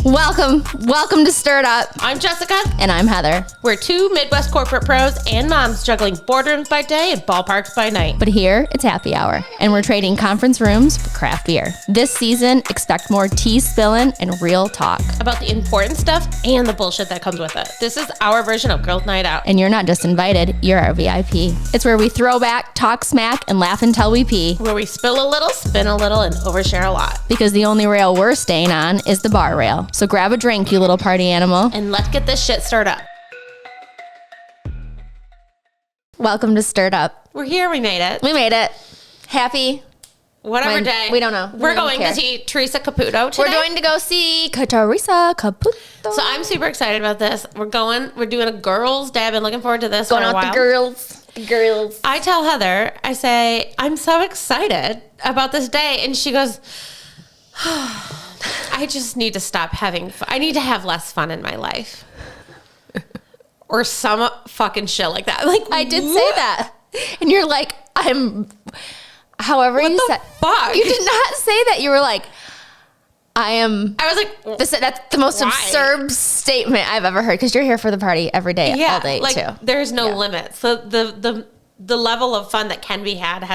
Welcome to Stirred Up. I'm Jessica. And I'm Heather. We're two Midwest corporate pros and moms juggling boardrooms by day and ballparks by night. But here, it's happy hour, and we're trading conference rooms for craft beer. This season, expect more tea spilling and real talk. About the important stuff and the bullshit that comes with it. This is our version of Girls Night Out. And you're not just invited, you're our VIP. It's where we throw back, talk smack, and laugh until we pee. Where we spill a little, spin a little, and overshare a lot. Because the only rail we're staying on is the bar rail. So grab a drink, you little party animal. And let's get this shit stirred up. Welcome to Stirred Up. We're here. We made it. We made it. Happy. Whatever day. We don't know. We're going to see Theresa Caputo today. We're going to go see Theresa Caputo. So I'm super excited about this. We're doing a girls' day. I've been looking forward to this going for a while. Going out the girls. I tell Heather, I say, I'm so excited about this day. And she goes, I just need to stop having fun. I need to have less fun in my life. Or some fucking shit like that. Like, I did say that. And you're like, however what you said. Fuck? You did not say that. You were like, I was like, that's the most absurd statement I've ever heard. Because you're here for the party every day, all day, like, too. There's no limit. So the level of fun that can be had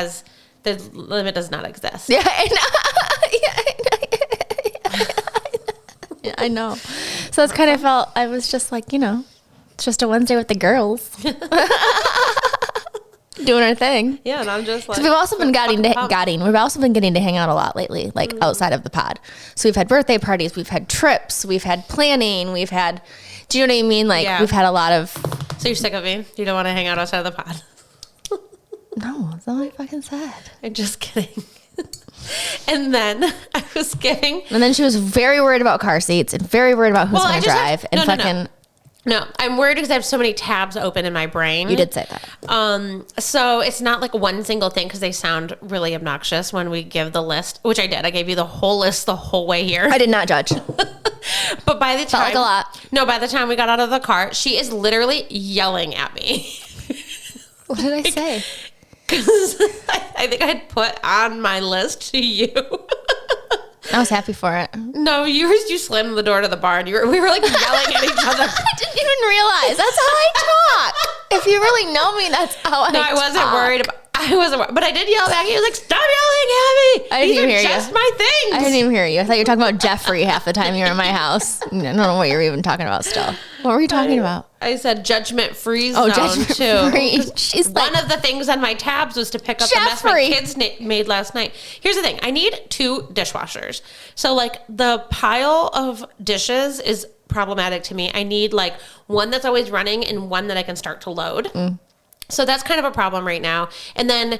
the limit does not exist. Yeah, I know. Yeah, I know. So it's kind of felt, I was just like, it's just a Wednesday with the girls. Doing our thing. Yeah, and I'm just like... We've also been getting to hang out a lot lately, like outside of the pod. So we've had birthday parties, we've had trips, we've had planning, we've had... Do you know what I mean? Like, we've had a lot of... So you're sick of me? You don't want to hang out outside of the pod? No, that's all I fucking said. I'm just kidding. And then I was getting... And then she was very worried about car seats and very worried about who's going to drive. No, I'm worried because I have so many tabs open in my brain. You did say that. So it's not like one single thing because they sound really obnoxious when we give the list, which I did. I gave you the whole list the whole way here. I did not judge. But by the time... Felt like a lot. No, by the time we got out of the car, she is literally yelling at me. What did I say? Because I think I'd put on my list to you. I was happy for it. No, you slammed the door to the bar and we were like yelling at each other. I didn't even realize. That's how I talk. If you really know me, that's how I talk. No, I wasn't worried. But I did yell back. He was like, stop yelling at me. I didn't even hear you. Just my things. I didn't even hear you. I thought you were talking about Jeffrey half the time you were in my house. I don't know what you were even talking about still. What were you talking about? I said judgment-free zone, judgment-free. Too. One of the things on my tabs was to pick up the mess my kids made last night. Here's the thing. I need 2 dishwashers. So, like, the pile of dishes is problematic to me. I need, like, one that's always running and one that I can start to load. So that's kind of a problem right now. And then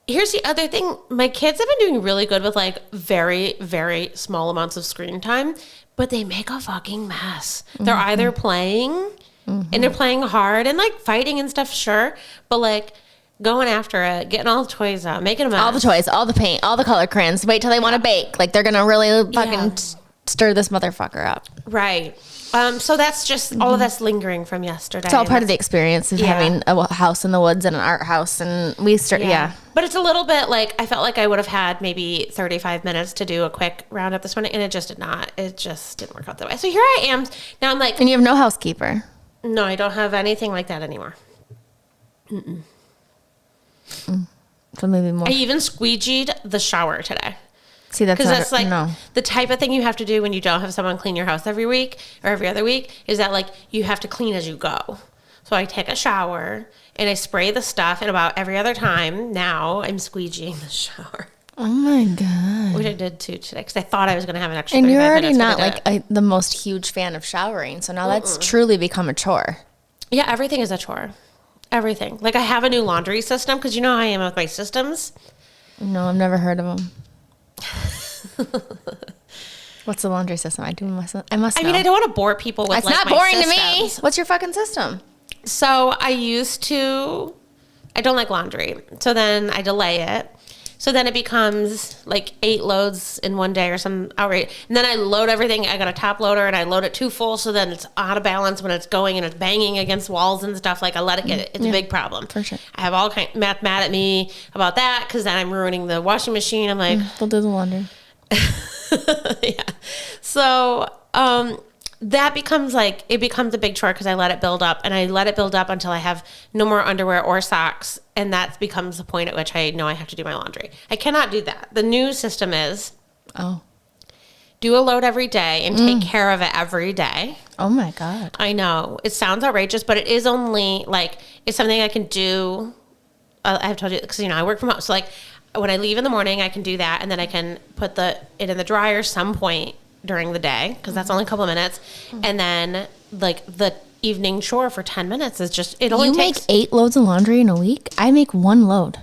here's the other thing. My kids have been doing really good with, like, very, very small amounts of screen time, but they make a fucking mess. They're either playing and they're playing hard and, like, fighting and stuff, sure, but, like, going after it, getting all the toys out, making a mess. All the toys, all the paint, all the color crayons. Wait till they want to bake. Like, they're going to really fucking stir this motherfucker up. Right. So that's just all of that's lingering from yesterday. It's all part of the experience of having a house in the woods and an art house. And we start, But it's a little bit like, I felt like I would have had maybe 35 minutes to do a quick roundup this morning, and it just did not. It just didn't work out that way. So here I am. Now I'm like... And you have no housekeeper. No, I don't have anything like that anymore. So maybe more. I even squeegeed the shower today. See, that's because that's like the type of thing you have to do when you don't have someone clean your house every week or every other week, is that, like, you have to clean as you go. So I take a shower and I spray the stuff, and about every other time now I'm squeegeeing the shower. Oh my God. Which I did too today because I thought I was going to have an extra 35 minutes. And you're already not like the most huge fan of showering. So now that's truly become a chore. Yeah, everything is a chore. Everything. Like, I have a new laundry system because you know how I am with my systems. No, I've never heard of them. What's the laundry system? I must know. I mean, I don't want to bore people with, it's like, not my boring systems. to me. What's your fucking system? So I don't like laundry. So then I delay it. So then it becomes like 8 loads in one day or some outrage. And then I load everything. I got a top loader and I load it too full. So then it's out of balance when it's going and it's banging against walls and stuff. Like, I let it get it. It's a big problem. For sure. I have all kinds mad at me about that because then I'm ruining the washing machine. I'm like, we'll do the laundry. yeah. So that becomes it becomes a big chore because I let it build up, and I let it build up until I have no more underwear or socks. And that becomes the point at which I know I have to do my laundry. I cannot do that. The new system is do a load every day and take care of it every day. Oh my God. I know it sounds outrageous, but it is only it's something I can do. I've told you because, I work from home. So when I leave in the morning, I can do that. And then I can put it in the dryer some point during the day because that's only a couple of minutes. And then the evening chore for 10 minutes is just, it only takes. You make 8 loads of laundry in a week? I make 1 load.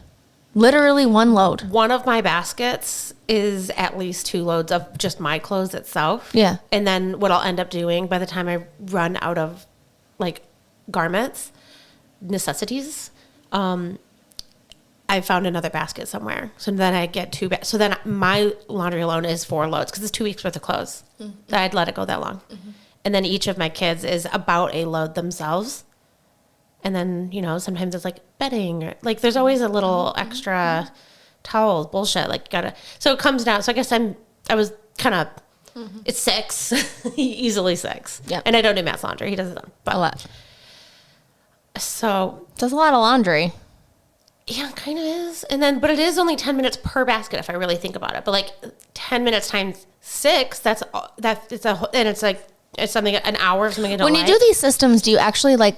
Literally 1 load. One of my baskets is at least 2 loads of just my clothes itself. Yeah. And then what I'll end up doing by the time I run out of garments, necessities, I found another basket somewhere. So then I get 2 so then my laundry alone is 4 loads because it's 2 weeks worth of clothes. That I'd let it go that long. And then each of my kids is about a load themselves. And then, sometimes it's bedding. Or, there's always a little extra towels, bullshit. So it comes down. So I guess I was kind of, it's 6, easily 6. Yep. And I don't do Matt's laundry. He does his own. But, a lot. So. That's a lot of laundry. Yeah, it kind of is. And then, but it is only 10 minutes per basket if I really think about it. But 10 minutes times 6, it's something, an hour of something I don't When you do these systems, do you actually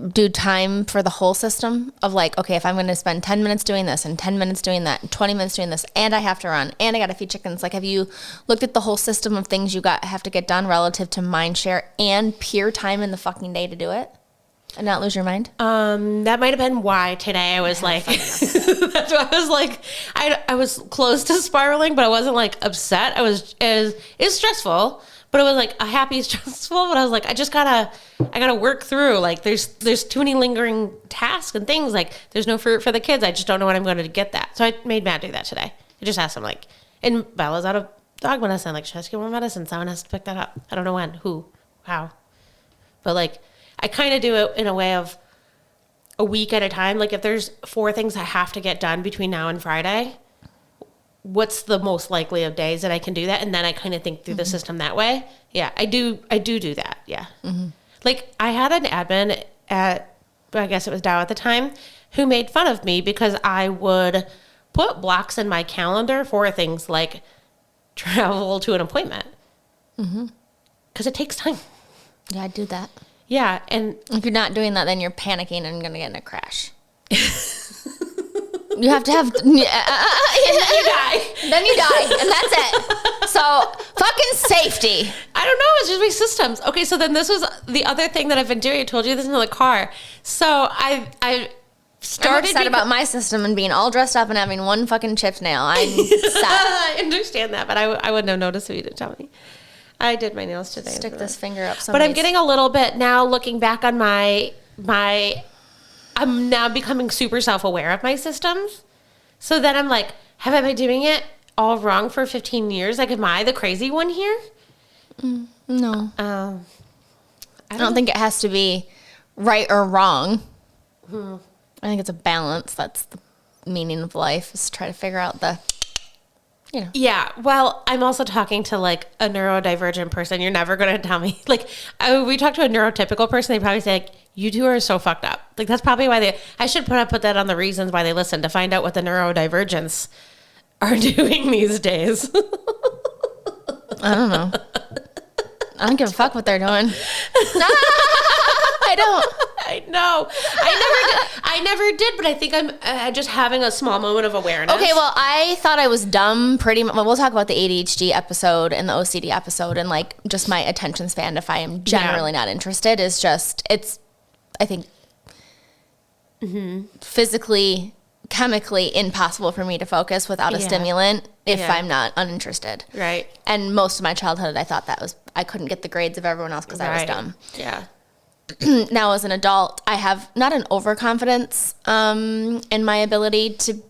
do time for the whole system of okay, if I'm going to spend 10 minutes doing this and 10 minutes doing that and 20 minutes doing this and I have to run and I got to feed chickens. Have you looked at the whole system of things you have to get done relative to mind share and pure time in the fucking day to do it? And not lose your mind? That might have been why today I was that's why I was I was close to spiraling, but I wasn't upset. It's stressful, but it was a happy stressful, but I was I gotta work through, there's too many lingering tasks and things, there's no fruit for the kids. I just don't know when I'm going to get that. So I made Matt do that today. I just asked him and Bella's out of dog medicine. She has to get more medicine. Someone has to pick that up. I don't know when, who, how, but I kind of do it in a way of a week at a time. If there's 4 things I have to get done between now and Friday, what's the most likely of days that I can do that? And then I kind of think through the system that way. Yeah, I do that. Yeah. I had an admin at, I guess it was Dow at the time, who made fun of me because I would put blocks in my calendar for things like travel to an appointment. Because it takes time. Yeah, I do that. Yeah, and if you're not doing that, then you're panicking and going to get in a crash. You have to have... and then you die. Then you die, and that's it. So, fucking safety. I don't know, it's just my systems. Okay, so then this was the other thing that I've been doing. I told you this in the car. So, I started... I'm upset about my system and being all dressed up and having 1 fucking chipped nail. I'm sad. I understand that, but I wouldn't have noticed if you didn't tell me. I did my nails today. Stick this finger up. But I'm getting a little bit now looking back on my I'm now becoming super self-aware of my systems. So then I'm have I been doing it all wrong for 15 years? Am I the crazy one here? No. I don't think it has to be right or wrong. I think it's a balance. That's the meaning of life, is to try to figure out the... Yeah. Well, I'm also talking to a neurodivergent person. You're never going to tell me we talk to a neurotypical person. They probably say you two are so fucked up. That's probably why I should put that on the reasons why they listen to find out what the neurodivergents are doing these days. I don't know. I don't give a fuck what they're doing. I don't. I know. I never did, but I think I'm just having a small moment of awareness. Okay, well, I thought I was dumb pretty much. Well, we'll talk about the ADHD episode and the OCD episode and just my attention span if I am generally not interested is just, I think, physically, chemically impossible for me to focus without a stimulant if I'm not uninterested. Right. And most of my childhood, I thought I couldn't get the grades of everyone else because I was dumb. Yeah. Now as an adult, I have not an overconfidence in my ability to,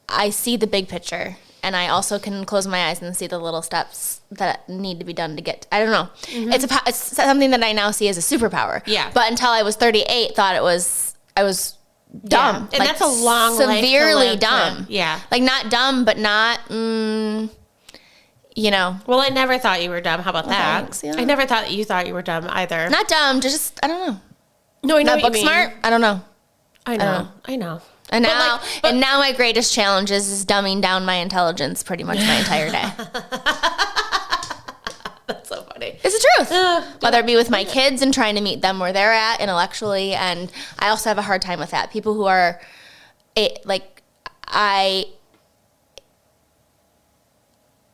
I see the big picture and I also can close my eyes and see the little steps that need to be done to get, I don't know. It's something that I now see as a superpower. Yeah. But until I was 38, thought I was dumb. Yeah. And that's a long life to severely live dumb. Yeah. Not dumb, but not, Well, I never thought you were dumb. How about that? Thanks, yeah. I never thought that you thought you were dumb either. Not dumb, just, I don't know. No, I know Not what book you mean. smart? I don't know. I know. And now my greatest challenge is dumbing down my intelligence pretty much my entire day. That's so funny. It's the truth. Whether it be with my kids and trying to meet them where they're at intellectually, and I also have a hard time with that. People who are, I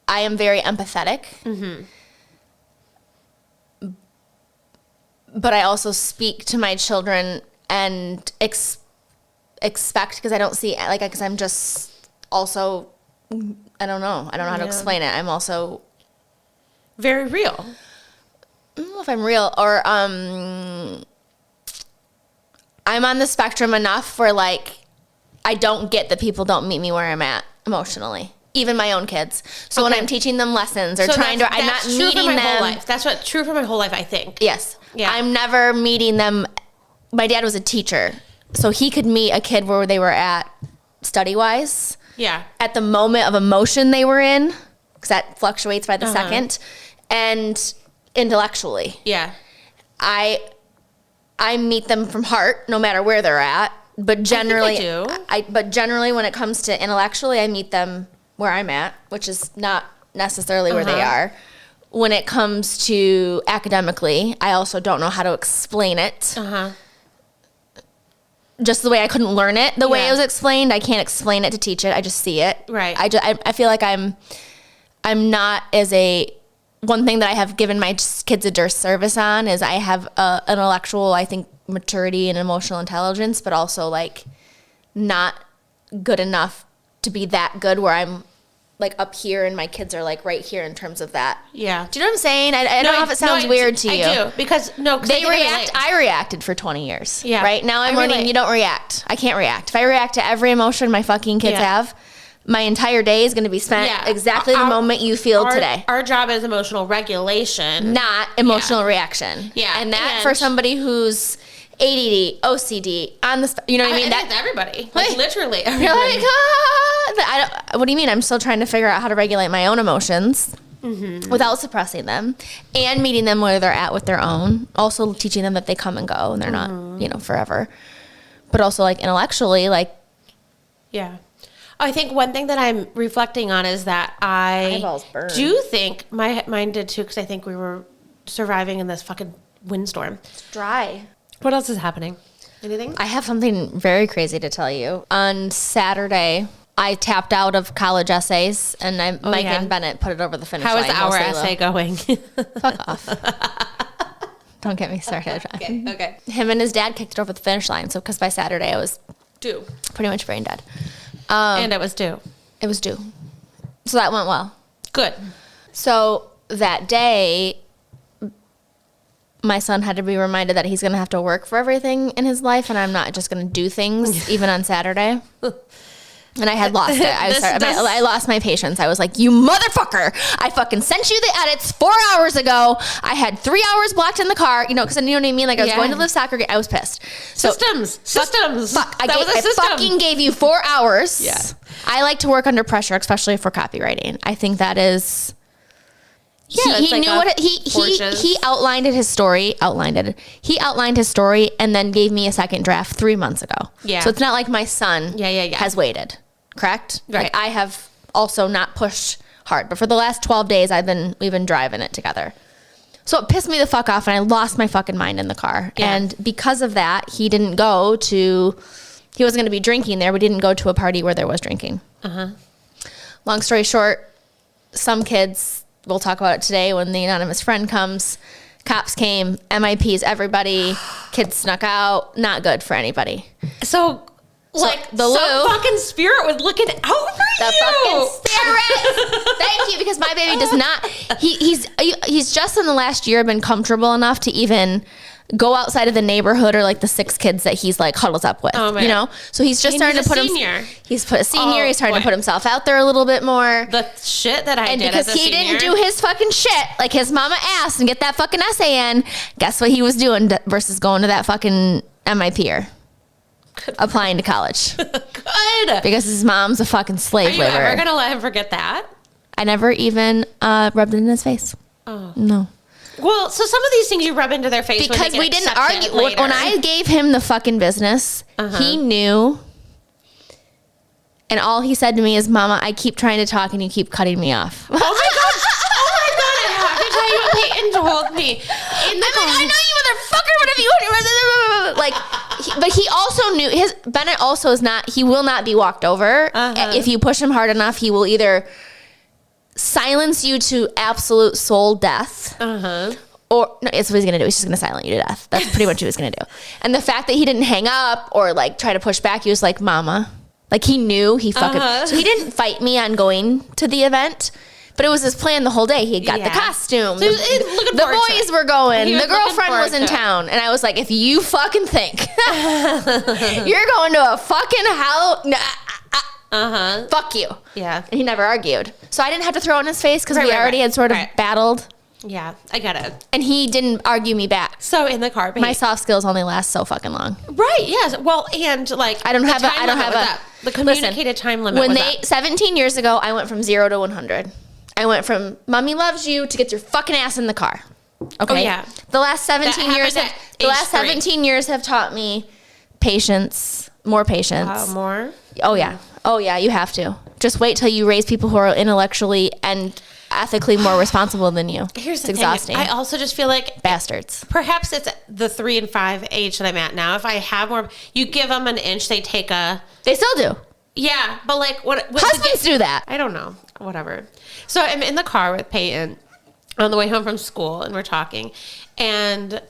am very empathetic. Mm-hmm. But I also speak to my children and expect, because I don't see, because I'm just also, I don't know how to explain it. I'm also very real. I don't know if I'm real, or I'm on the spectrum enough where I don't get that people don't meet me where I'm at emotionally. Even my own kids. So when I'm teaching them lessons or I'm not meeting them. Whole life. That's true for my whole life, I think. Yes. Yeah. I'm never meeting them. My dad was a teacher, so he could meet a kid where they were at study-wise. Yeah. At the moment of emotion they were in, because that fluctuates by the second, and intellectually. Yeah. I meet them from heart, no matter where they're at. But generally, But generally, when it comes to intellectually, I meet them where I'm at, which is not necessarily where they are. When it comes to academically, I also don't know how to explain it. Just the way I couldn't learn it, the way it was explained, I can't explain it to teach it. I just see it. Right. I feel like I'm not as a. One thing that I have given my kids a disservice on is I have intellectual, I think, maturity and emotional intelligence, but also not good enough to be that good where I'm up here and my kids are right here in terms of that. Yeah. Do you know what I'm saying? I don't know if it sounds weird to you. I do, because they react. I reacted for 20 years. Yeah. Right now I'm learning you don't react. I can't react. If I react to every emotion my fucking kids have, my entire day is going to be spent exactly the moment you feel today. Our job is emotional regulation, not emotional reaction. Yeah. And that for somebody who's ADD, OCD, on the, you know what I mean? That's everybody. Literally everybody. You're what do you mean? I'm still trying to figure out how to regulate my own emotions without suppressing them and meeting them where they're at with their own. Also teaching them that they come and go and they're not, forever. But also intellectually, yeah. I think one thing that I'm reflecting on is that I do think mine did too, because I think we were surviving in this fucking windstorm. It's dry. What else is happening? Anything? I have something very crazy to tell you. On Saturday, I tapped out of college essays, and Mike and Bennett put it over the finish line. How is our essay going? Fuck off. Don't get me started. Okay. Him and his dad kicked it over the finish line, so because by Saturday I was pretty much brain dead. And it was due. It was due. So that went well. Good. So that day, my son had to be reminded that he's going to have to work for everything in his life, and I'm not just going to do things even on Saturday. And I had lost it. I lost my patience. I was like, you motherfucker. I fucking sent you the edits 4 hours ago. I had 3 hours blocked in the car, because you know what I mean? I was going to live soccer game. I was pissed. So, systems. Fuck. I fucking gave you 4 hours. Yeah. I like to work under pressure, especially for copywriting. I think that is... Yeah, he knew what he outlined his story. He outlined his story and then gave me a second draft 3 months ago. Yeah. So it's not like my son has waited. Correct? Right. I have also not pushed hard, but for the last 12 days we've been driving it together. So it pissed me the fuck off and I lost my fucking mind in the car. Yeah. And because of that, he wasn't going to be drinking there. We didn't go to a party where there was drinking. Long story short, some kids, we'll talk about it today when the anonymous friend comes, cops came, MIPs, everybody, kids snuck out, not good for anybody. So some fucking spirit was looking out for you. The fucking spirit. Thank you, because my baby does not. He's just in the last year been comfortable enough to even go outside of the neighborhood or the 6 kids that he's huddles up with. Oh, man. So he's just starting to put senior. He's starting to put himself out there a little bit more. The shit that I did as a senior. Because he didn't do his fucking shit like his mama asked and get that fucking essay in. Guess what he was doing versus going to that fucking MIPer. Applying to college. Good. Because his mom's a fucking slave labor. Are you ever going to let him forget that? I never even rubbed it in his face. Oh. No. Well, so some of these things you rub into their face because we didn't argue. When I gave him the fucking business, he knew. And all he said to me is, Mama, I keep trying to talk and you keep cutting me off. Oh my God. I have to tell you what Peyton told me. I know you motherfucker, but if you but he also knew Bennett also is not, he will not be walked over. If you push him hard enough, he will either silence you to absolute soul death. Or no, it's what he's gonna do. He's just gonna silence you to death. That's pretty much what he was gonna do. And the fact that he didn't hang up or like try to push back, he was like, Mama. Like he knew he fucking so he didn't fight me on going to the event. But it was his plan the whole day. He had got the costume. So the boys were going. The girlfriend was in town. And I was like, if you fucking think you're going to a fucking fuck you. Yeah. And he never argued. So I didn't have to throw it in his face because we already had sort of battled. Yeah, I get it. And he didn't argue me back. So in the car, my soft skills only last so fucking long. Right, yes. Well, and like I don't have the communicated time limit. When 17 years ago, I went from 0 to 100. I went from Mommy loves you to get your fucking ass in the car. Okay. Oh, yeah. The last 17 years have taught me patience, more patience. More? Oh yeah. Oh yeah, you have to. Just wait till you raise people who are intellectually and ethically more responsible than you. Here's the thing. Exhausting. I also just feel like bastards. Perhaps it's the 3 and 5 age that I'm at now. If I have more, you give them an inch, they take a. They still do. Yeah, but like what husbands do that? I don't know. Whatever. So I'm in the car with Peyton on the way home from school, and we're talking, and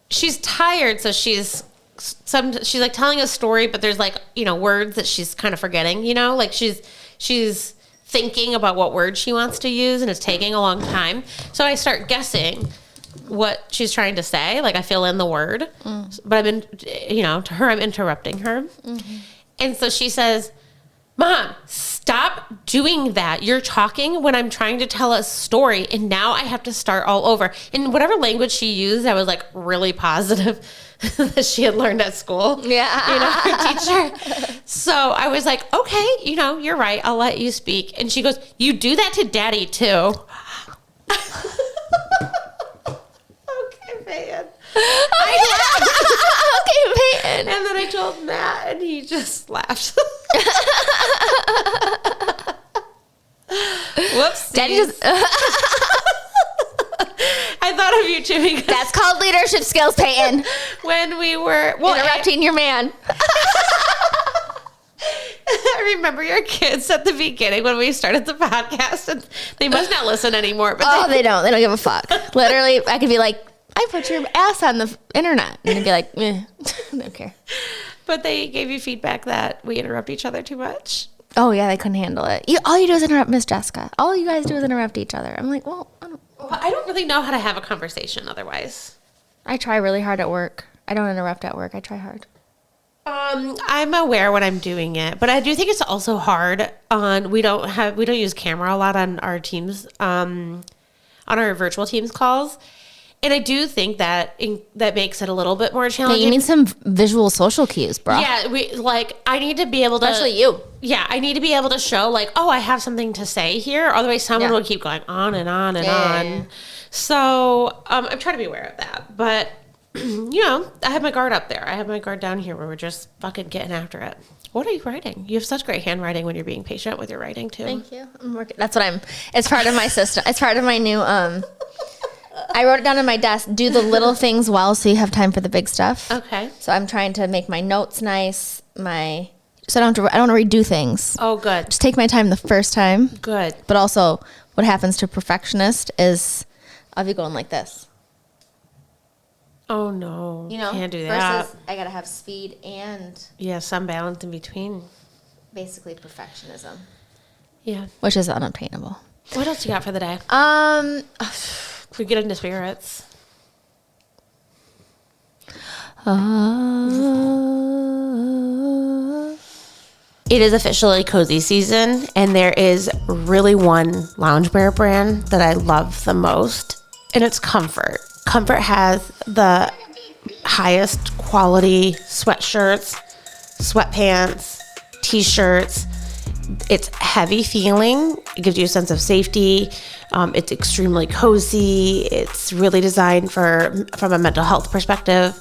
she's tired, so she's like telling a story, but there's like words that she's kind of forgetting. Like she's thinking about what words she wants to use, and it's taking a long time. So I start guessing what she's trying to say. Like I fill in the word, but to her, I'm interrupting her. Mm-hmm. And so she says, Mom, stop doing that. You're talking when I'm trying to tell a story, and now I have to start all over. In whatever language she used, I was like really positive that she had learned at school. Yeah. Her teacher. So I was like, okay, you're right. I'll let you speak. And she goes, you do that to Daddy too. Okay, man. Okay, Peyton. And then I told Matt, and he just laughed. Whoops. Daddy just. I thought of you too because that's called leadership skills, Peyton. When we were interrupting your man. I remember your kids at the beginning when we started the podcast, and they must not listen anymore. But they don't. They don't give a fuck. Literally, I could be like, I put your ass on the internet. And they'd be like, I don't care. But they gave you feedback that we interrupt each other too much. Oh, yeah, they couldn't handle it. All you do is interrupt Miss Jessica. All you guys do is interrupt each other. I'm like, I don't really know how to have a conversation otherwise. I try really hard at work. I don't interrupt at work. I try hard. I'm aware when I'm doing it, but I do think it's also hard we don't use camera a lot on our teams, on our virtual teams calls. And I do think that that makes it a little bit more challenging. Yeah, you need some visual social cues, bro. Yeah, I need to be able to... Especially you. Yeah, I need to be able to show, I have something to say here. Otherwise, someone will keep going on and on and on. Yeah. So, I'm trying to be aware of that. But, I have my guard up there. I have my guard down here where we're just fucking getting after it. What are you writing? You have such great handwriting when you're being patient with your writing, too. Thank you. I'm working. That's what it's part of my system. It's part of my new... I wrote it down on my desk. Do the little things well so you have time for the big stuff. Okay. So I'm trying to make my notes nice. So I don't want to redo things. Oh, good. Just take my time the first time. Good. But also, what happens to a perfectionist is I'll be going like this. Oh no! Can't do that. Versus I gotta have speed and some balance in between. Basically, perfectionism. Yeah. Which is unobtainable. What else you got for the day? We get into spirits. It is officially cozy season, and there is really one loungewear brand that I love the most, and it's Comfort. Comfort has the highest quality sweatshirts, sweatpants, t-shirts, It's heavy feeling. It gives you a sense of safety. It's extremely cozy. It's really designed from a mental health perspective.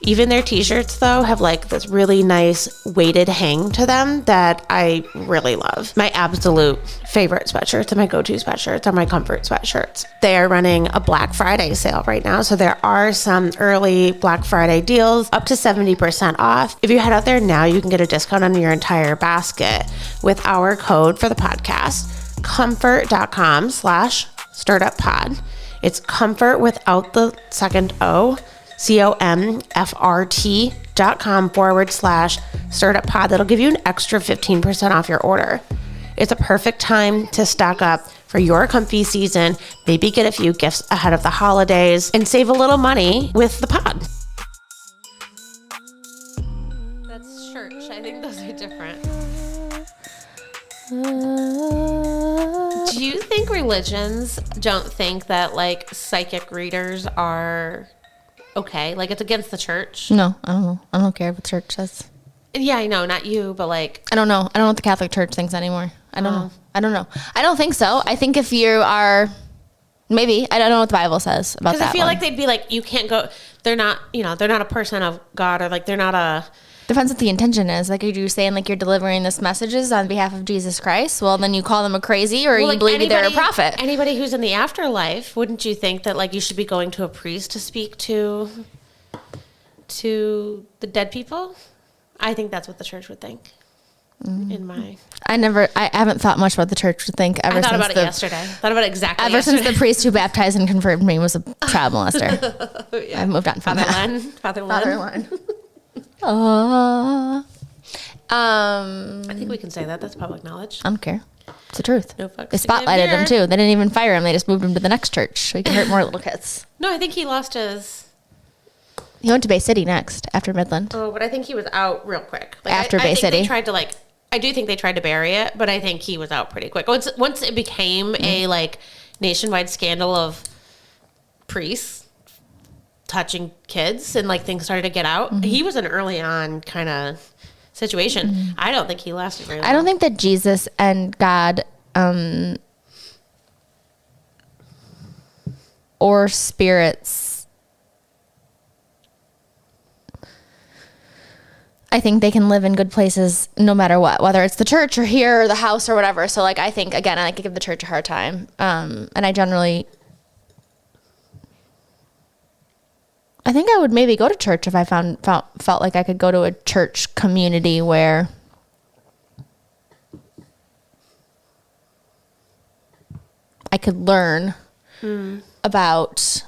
Even their t-shirts, though, have like this really nice weighted hang to them that I really love. My absolute favorite sweatshirts and my go-to sweatshirts are my comfort sweatshirts. They are running a Black Friday sale right now, so there are some early Black Friday deals up to 70% off. If you head out there now, you can get a discount on your entire basket with our code for the podcast, comfort.com/startuppod. It's comfort without the second O. comfort.com/startuppod. That'll give you an extra 15% off your order. It's a perfect time to stock up for your comfy season, maybe get a few gifts ahead of the holidays, and save a little money with the pod. That's church. I think those are different. Do you think religions don't think that like psychic readers are okay? Like it's against the church? No, I don't know. I don't care what the church says. Yeah, I know, not you, but like I don't know. I don't know what the Catholic Church thinks anymore. I don't know. I don't know. I don't think so. I think if you are, maybe, I don't know what the Bible says about that. Because I feel one. like they'd be like, you can't go. They're not, they're not a person of God, or like they're not a. Depends what the intention is. Like, are you saying like you're delivering this messages on behalf of Jesus Christ? Well, then you call them a crazy, or you like believe they're a prophet. Anybody who's in the afterlife, wouldn't you think that like you should be going to a priest to speak to the dead people? I think that's what the church would think. I haven't thought much about the church would think ever since. I thought about it yesterday. I thought about it exactly yesterday. Since the priest who baptized and confirmed me was a child molester. Yeah. I've moved on from that. Fatherland. I think we can say that. That's public knowledge. I don't care. It's the truth. No fucks. They spotlighted him too. They didn't even fire him. They just moved him to the next church so he could hurt more little kids. No, I think he lost his... He went to Bay City next after Midland. Oh, but I think he was out real quick. Like, after Bay City. They tried to I do think they tried to bury it, but I think he was out pretty quick. Once it became a like nationwide scandal of priests touching kids and like things started to get out, he was an early on kind of situation. I don't think he lasted very long. I don't think that Jesus and God or spirits, I think they can live in good places no matter what, whether it's the church or here or the house or whatever. So like, I think, again, I like to give the church a hard time. And I generally, I think I would maybe go to church if I felt like I could go to a church community where I could learn about.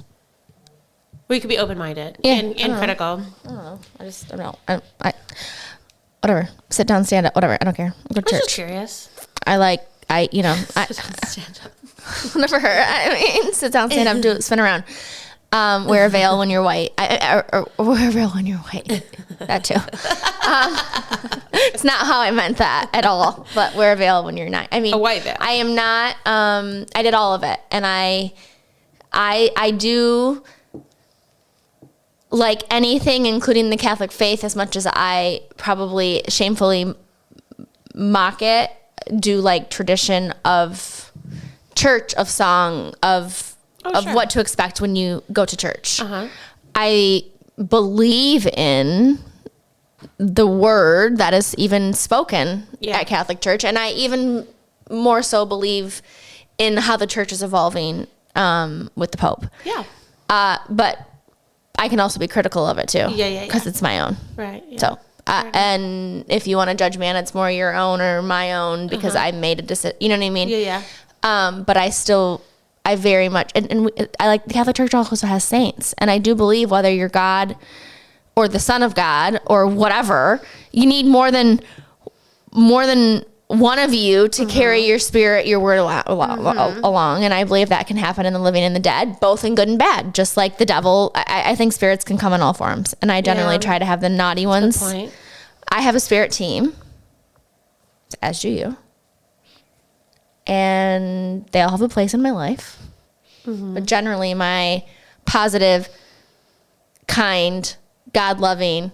We could be open-minded and critical. I don't know. I just don't know. I whatever. Sit down, stand up, whatever. I don't care. I'll go to church. I'm just curious. Stand up. Never heard. I mean, sit down, stand up, spin around. Wear a veil when you're white. Or wear a veil when you're white. That too. It's not how I meant that at all. But wear a veil when you're not. I mean, a white veil. I am not. I did all of it, and I do. Like anything, including the Catholic faith, as much as I probably shamefully mock it, do like tradition of church, of song, of what to expect when you go to church. I believe in the word that is even spoken at Catholic Church, and I even more so believe in how the church is evolving with the Pope. Yeah. But I can also be critical of it too. Yeah. Because it's my own. Right. Yeah. So, and if you want to judge me on it's more your own or my own because I made a decision, you know what I mean? Yeah. But I very much, and I like the Catholic Church also has saints. And I do believe whether you're God or the Son of God or whatever, you need more than one of you to carry your spirit, your word along. And I believe that can happen in the living and the dead, both in good and bad. Just like the devil, I think spirits can come in all forms. And I generally try to have the naughty ones. Good point. I have a spirit team, as do you. And they all have a place in my life. But generally my positive, kind, God-loving,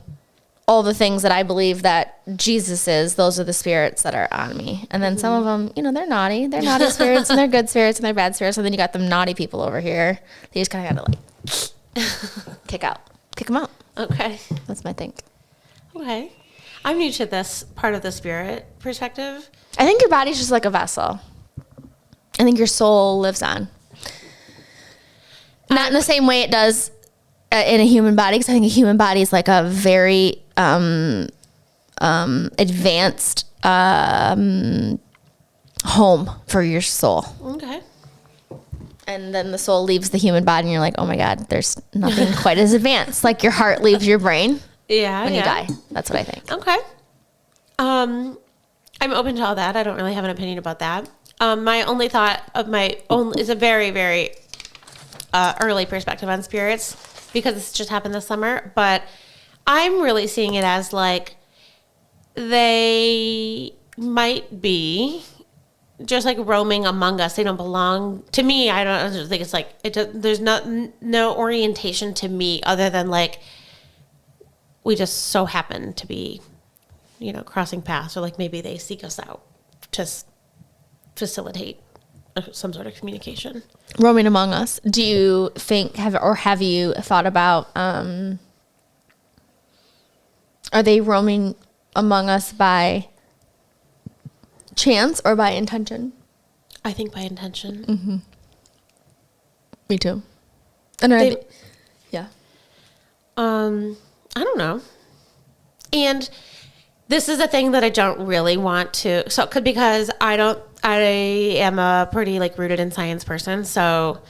all the things that I believe that Jesus is, those are the spirits that are on me. And then some of them, they're naughty. They're naughty spirits and they're good spirits and they're bad spirits. And then you got them naughty people over here. They just kind of got to kick them out. Okay. That's my thing. Okay. I'm new to this part of the spirit perspective. I think your body's just like a vessel. I think your soul lives on. Not in the same way it does in a human body, because I think a human body is like a very advanced home for your soul. Okay. And then the soul leaves the human body and you're like, oh my God, there's nothing quite as advanced. Like your heart leaves your brain when you die. That's what I think. Okay. I'm open to all that. I don't really have an opinion about that. My only thought of my own is a very, very early perspective on spirits, because this just happened this summer, but I'm really seeing it as like they might be just like roaming among us. They don't belong to me. I don't think it's like there's no orientation to me other than like we just so happen to be, crossing paths, or like maybe they seek us out to facilitate some sort of communication. Roaming among us. Do you think have you thought about are they roaming among us by chance or by intention? I think by intention. Mm-hmm. Me too. And yeah. I don't know. And this is a thing that I don't really want to. So because I am a pretty like rooted in science person. So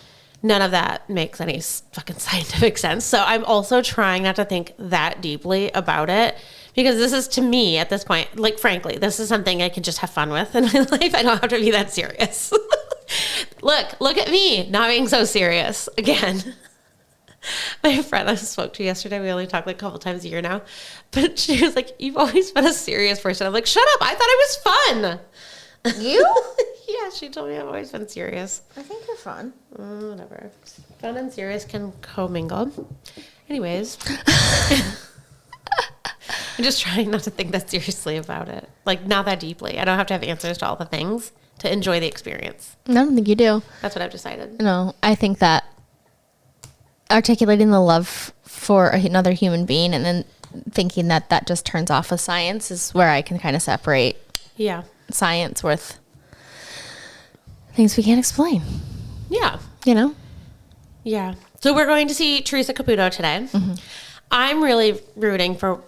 none of that makes any fucking scientific sense. So I'm also trying not to think that deeply about it, because this is, to me at this point, like, frankly, this is something I can just have fun with in my life. I don't have to be that serious. Look at me not being so serious again. My friend I spoke to yesterday, we only talk like a couple times a year now, but she was like, you've always been a serious person. I'm like, shut up. I thought it was fun. You? Yeah, she told me I've always been serious. I think you're fun. Whatever. Fun and serious can commingle. Anyways. I'm just trying not to think that seriously about it. Like, not that deeply. I don't have to have answers to all the things to enjoy the experience. I don't think you do. That's what I've decided. No, I think that articulating the love for another human being and then thinking that that just turns off with science is where I can kind of separate science with things we can't explain. Yeah. Yeah. So we're going to see Theresa Caputo today. Mm-hmm. I'm really rooting for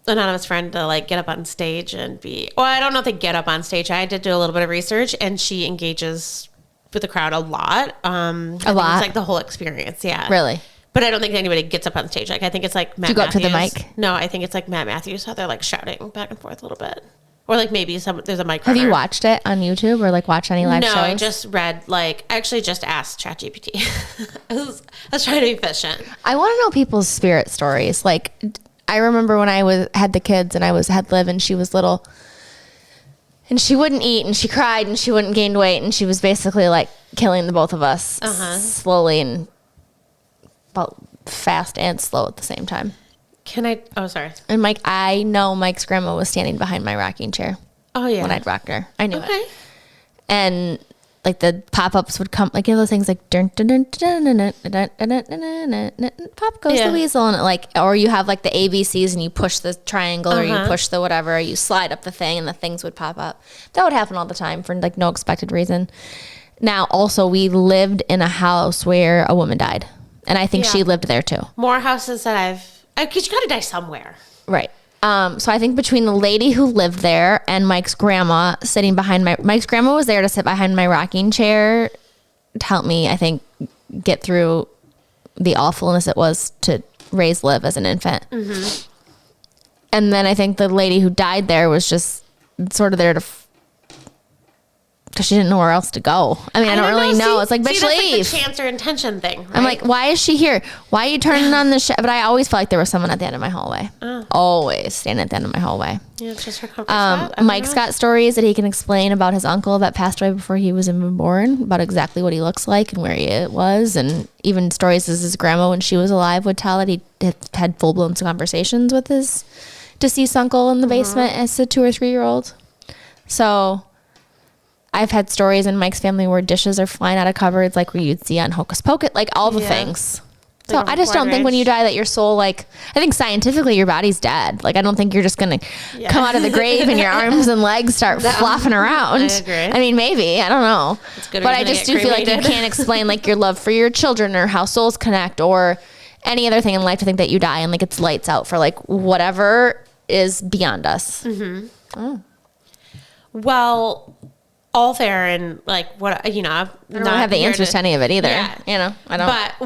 anonymous friend to like get up on stage and I don't know if they get up on stage. I did do a little bit of research, and she engages with the crowd a lot. It's like the whole experience. Yeah. Really? But I don't think anybody gets up on stage. Like, I think it's like Matt Do you go Matthews. up to the mic? No, I think it's like Matt Matthews, how they're like shouting back and forth a little bit. Or like maybe there's a mic Have runner. you watched it on YouTube or like watched any live shows? No, I just read I actually just asked ChatGPT. I was trying to be efficient. I want to know people's spirit stories. Like, I remember when I had the kids and I had Liv and she was little and she wouldn't eat and she cried and she wouldn't gain weight and she was basically like killing the both of us slowly and fast and slow at the same time. Sorry. And I know Mike's grandma was standing behind my rocking chair. Oh yeah. When I'd rocked her. I knew it. And like the pop-ups would come, like, those things like dun, dun, dun, dun, dun, dun, dun, dun, dun, dun, dun, pop goes the weasel, and or you have like the ABCs and you push the triangle or you push the whatever, or you slide up the thing and the things would pop up. That would happen all the time for like no expected reason. Now also we lived in a house where a woman died, and I think she lived there too. More houses that because you gotta die somewhere. Right. So I think between the lady who lived there and Mike's grandma sitting behind Mike's grandma was there to sit behind my rocking chair to help me, I think, get through the awfulness it was to raise Liv as an infant. Mm-hmm. And then I think the lady who died there was just sort of there to Because she didn't know where else to go. I mean, I don't really know. It's like, bitch, leave. That's like the chance or intention thing, right? I'm like, why is she here? Why are you turning on the But I always felt like there was someone at the end of my hallway. Always standing at the end of my hallway. Yeah, it's just her comfort spot. Mike's got stories that he can explain about his uncle that passed away before he was even born, about exactly what he looks like and where he was, and even stories as his grandma, when she was alive, would tell that he had full-blown conversations with his deceased uncle in the basement as a 2 or 3 year old. So I've had stories in Mike's family where dishes are flying out of cupboards, like where you'd see on Hocus Pocus, like all the things. So I just don't think when you die that your soul, like, I think scientifically your body's dead. Like, I don't think you're just going to come out of the grave and your arms and legs start flopping around. I agree. I mean, maybe, I don't know. But I just do feel like you can't explain like your love for your children or how souls connect or any other thing in life to think that you die and like it's lights out for like whatever is beyond us. Well, all fair and like what, you know, I don't have the answers to any of it either. Yeah. You know, I don't have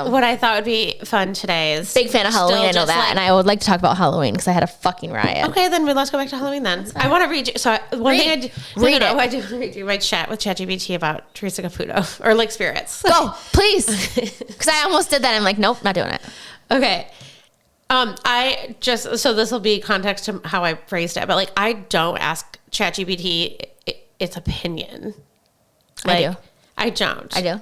them. What I thought would be fun today is big fan of Halloween. I know that. And I would like to talk about Halloween because I had a fucking riot. Okay, then let's go back to Halloween then. I want to read you. So I do want to read you my chat with ChatGPT about Theresa Caputo or like spirits. Go, please. Because I almost did that. I'm like, nope, not doing it. Okay. So this will be context to how I phrased it, but like, I don't ask ChatGPT its opinion. Like, I don't. I do.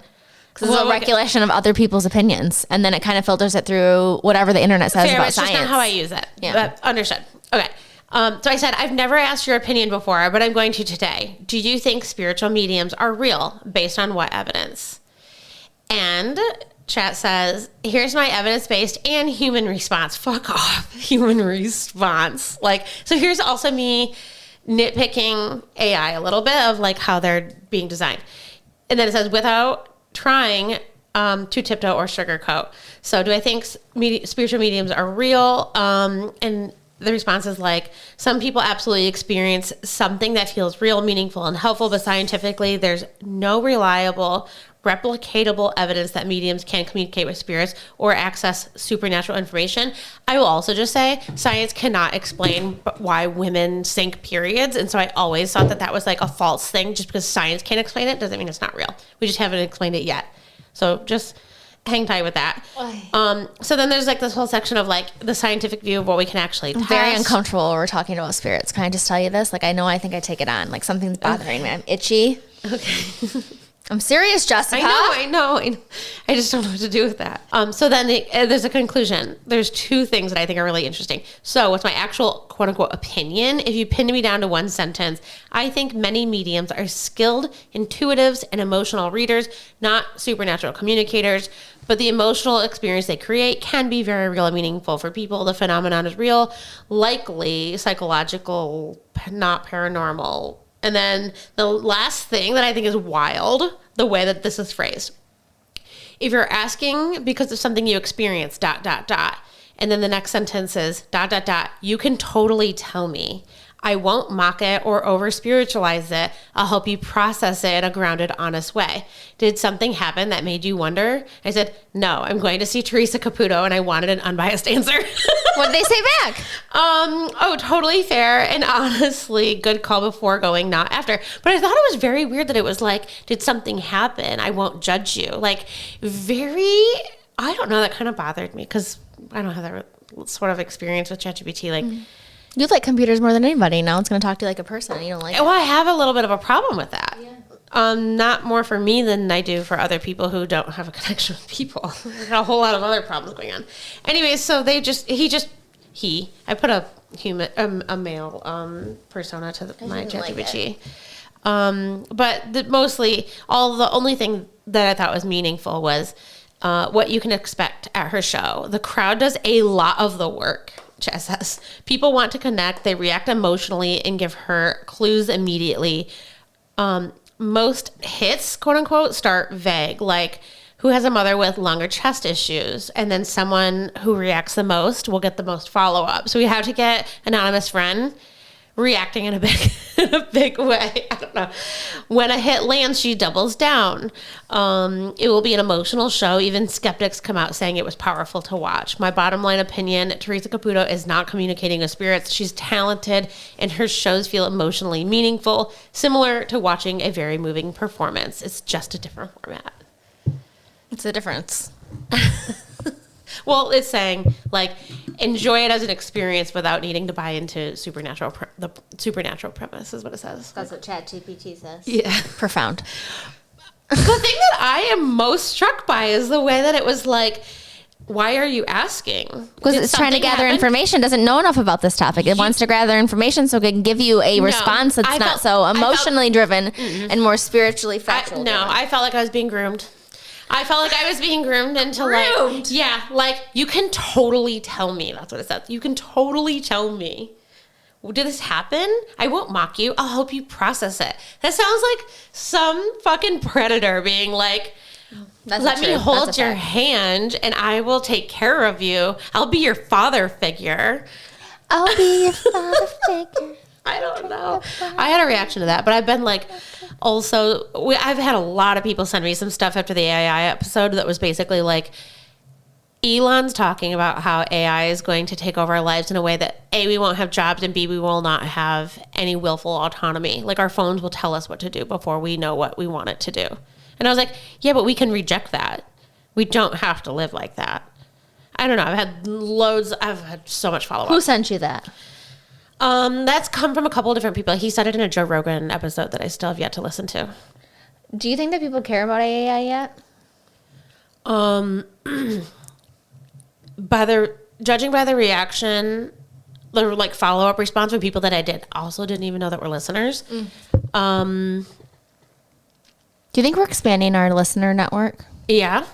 Because it's a regulation of other people's opinions. And then it kind of filters it through whatever the internet says about it's science. Just not how I use it. Yeah. But understood. Okay. So I said, I've never asked your opinion before, but I'm going to today. Do you think spiritual mediums are real? Based on what evidence? And chat says, here's my evidence-based and human response. Fuck off. Human response. Like, so here's also me nitpicking AI a little bit of like how they're being designed. And then it says, without trying to tiptoe or sugarcoat. So do I think spiritual mediums are real? And the response is like, some people absolutely experience something that feels real, meaningful, and helpful, but scientifically there's no reliable, replicatable evidence that mediums can communicate with spirits or access supernatural information. I will also just say science cannot explain why women sink periods. And so I always thought that was like a false thing. Just because science can't explain it doesn't mean it's not real. We just haven't explained it yet. So just hang tight with that. So then there's like this whole section of like the scientific view of what we can actually test. Very uncomfortable when we're talking about spirits. Can I just tell you this? Like, I think I take it on. Like something's bothering me. I'm itchy. Okay. I'm serious, Jessica. I know. I just don't know what to do with that. So then there's a conclusion. There's two things that I think are really interesting. So what's my actual quote unquote opinion? If you pin me down to one sentence, I think many mediums are skilled intuitives and emotional readers, not supernatural communicators. But the emotional experience they create can be very real and meaningful for people. The phenomenon is real, likely psychological, not paranormal. And then the last thing that I think is wild, the way that this is phrased. If you're asking because of something you experienced, ... And then the next sentence is ... You can totally tell me. I won't mock it or over-spiritualize it. I'll help you process it in a grounded, honest way. Did something happen that made you wonder? I said, no, I'm going to see Theresa Caputo, and I wanted an unbiased answer. What'd they say back? Totally fair, and honestly, good call before going, not after. But I thought it was very weird that it was like, did something happen? I won't judge you. Like, I don't know, that kind of bothered me, because I don't have that sort of experience with ChatGPT, like... Mm-hmm. You like computers more than anybody. Now it's going to talk to you like a person. You don't like it. Well, I have a little bit of a problem with that. Yeah. Not more for me than I do for other people who don't have a connection with people. There's a whole lot of other problems going on. Anyways, so I put a male persona to my ChatGPT. But the only thing that I thought was meaningful was what you can expect at her show. The crowd does a lot of the work. Chat says people want to connect, they react emotionally and give her clues immediately. Most hits, quote unquote, start vague, like who has a mother with longer chest issues, and then someone who reacts the most will get the most follow-up. So we have to get anonymous friend reacting in a big way. I don't know. When a hit lands, she doubles down. It will be an emotional show. Even skeptics come out saying it was powerful to watch. My bottom line opinion, Theresa Caputo is not communicating with spirits. She's talented, and her shows feel emotionally meaningful, similar to watching a very moving performance. It's just a different format. It's a difference. Well, it's saying, like, enjoy it as an experience without needing to buy into the supernatural premise is what it says. That's what ChatGPT says. Yeah. Profound. The thing that I am most struck by is the way that it was like, why are you asking? Because it's trying to gather information. Doesn't know enough about this topic. It wants to gather information so it can give you a response that's not so emotionally driven and more spiritually factual. I felt like I was being groomed. I felt like I was being groomed into like you can totally tell me. That's what it said. You can totally tell me. Did this happen? I won't mock you. I'll help you process it. That sounds like some fucking predator being like, let me hold your hand and I will take care of you. I'll be your father figure. I'll be your father figure. I don't know. I had a reaction to that, but I've been like, also, I've had a lot of people send me some stuff after the AI episode that was basically like, Elon's talking about how AI is going to take over our lives in a way that A, we won't have jobs, and B, we will not have any willful autonomy. Like our phones will tell us what to do before we know what we want it to do. And I was like, yeah, but we can reject that. We don't have to live like that. I don't know. I've had so much follow-up. Who sent you that? That's come from a couple of different people. He said it in a Joe Rogan episode that I still have yet to listen to. Do you think that people care about AI yet? Judging by the reaction, the like follow-up response from people that I didn't even know that were listeners. Do you think we're expanding our listener network? Yeah,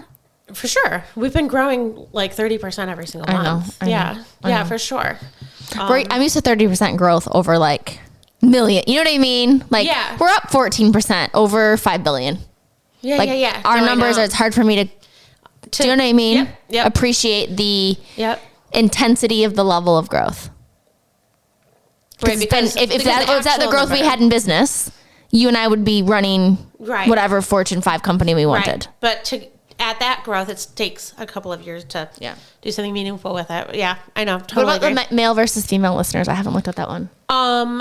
for sure. We've been growing like 30% every single month. I know. For sure. I'm used to 30% growth over like million. You know what I mean? Like we're up 14% over 5 billion. Yeah. Our numbers are, it's hard for me to do you know what I mean? Yep. Appreciate the intensity of the level of growth. Right, because if that the growth we had in business, you and I would be running whatever Fortune 5 company we wanted. But at that growth, it takes a couple of years to do something meaningful with it. Yeah, I know. Totally. What about the male versus female listeners? I haven't looked at that one.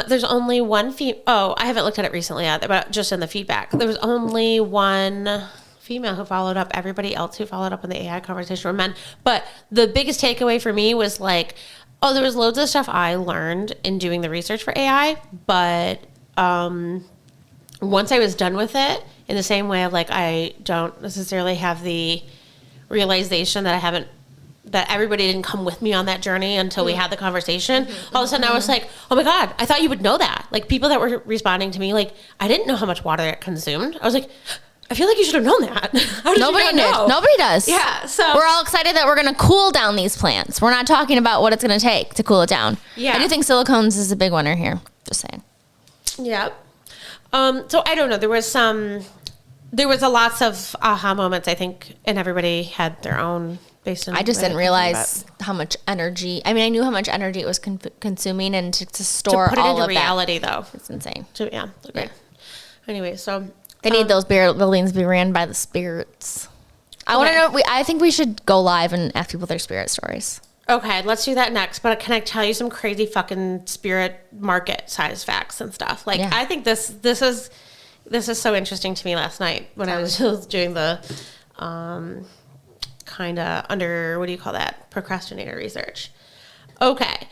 There's only one I haven't looked at it recently yet, but just in the feedback. There was only one female who followed up. Everybody else who followed up in the AI conversation were men. But the biggest takeaway for me was like, there was loads of stuff I learned in doing the research for AI, but once I was done with it, in the same way of like, I don't necessarily have the realization that that everybody didn't come with me on that journey until we had the conversation. All of a sudden I was like, oh my God, I thought you would know that. Like people that were responding to me, like, I didn't know how much water it consumed. I was like, I feel like you should have known that. How did Nobody you not know? Nobody does. Yeah. So we're all excited that we're going to cool down these plants. We're not talking about what it's going to take to cool it down. Yeah. I do think silicones is a big winner here. Just saying. Yeah. So I don't know. There was a lots of aha moments, I think, and everybody had their own based on. I just didn't realize how much energy. I mean, I knew how much energy it was consuming, and to store to put it all into of reality, that, though, it's insane. Yeah. Anyway, so they need those buildings to be ran by the spirits. I want to know. I think we should go live and ask people their spirit stories. Okay, let's do that next. But can I tell you some crazy fucking spirit market size facts and stuff? Like, I think this is so interesting to me last night when I was doing the kind of procrastinator research. Okay.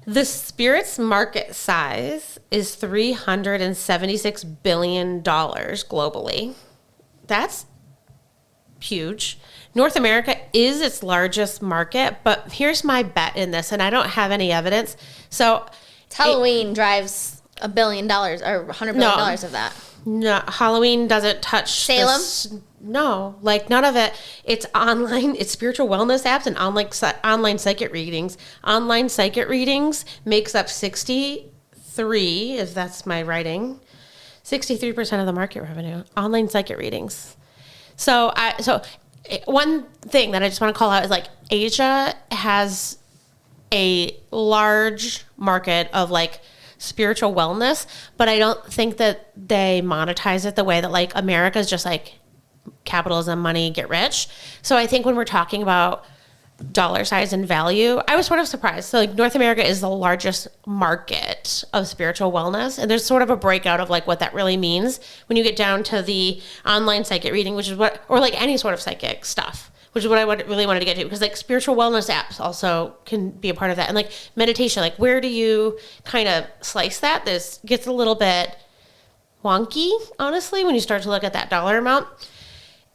The spirit's market size is $376 billion globally. That's huge. North America is its largest market, but here's my bet in this, and I don't have any evidence. So Halloween drives $1 billion or $100 billion of that. No, Halloween doesn't touch Salem. No, like none of it. It's online. It's spiritual wellness apps and online psychic readings. Online psychic readings makes up 63, if that's my writing, 63% of the market revenue. Online psychic readings. So one thing that I just want to call out is like Asia has a large market of like spiritual wellness, but I don't think that they monetize it the way that like America's just like capitalism, money, get rich. So I think when we're talking about dollar size and value, I was sort of surprised. So like North America is the largest market of spiritual wellness, and there's sort of a breakout of like what that really means when you get down to the online psychic reading, which is what, or like any sort of psychic stuff, which is what I really wanted to get to, because like spiritual wellness apps also can be a part of that, and like meditation, like where do you kind of slice that? This gets a little bit wonky, honestly, when you start to look at that dollar amount.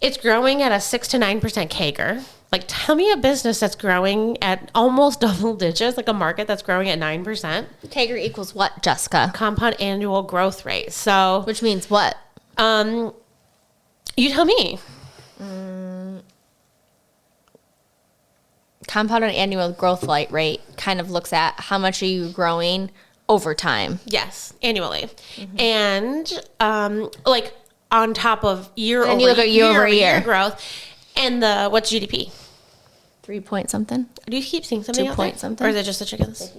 It's growing at a 6 to 9% CAGR. Like, tell me a business that's growing at almost double digits, like a market that's growing at 9%. CAGR equals what, Jessica? Compound annual growth rate. So, which means what? You tell me. Compounded annual growth rate kind of looks at how much are you growing over time. Yes, annually. And like on top of year and you look at year over year growth. And the what's GDP? 3 point something. Do you keep seeing something 2 point something? Or is it just the chickens?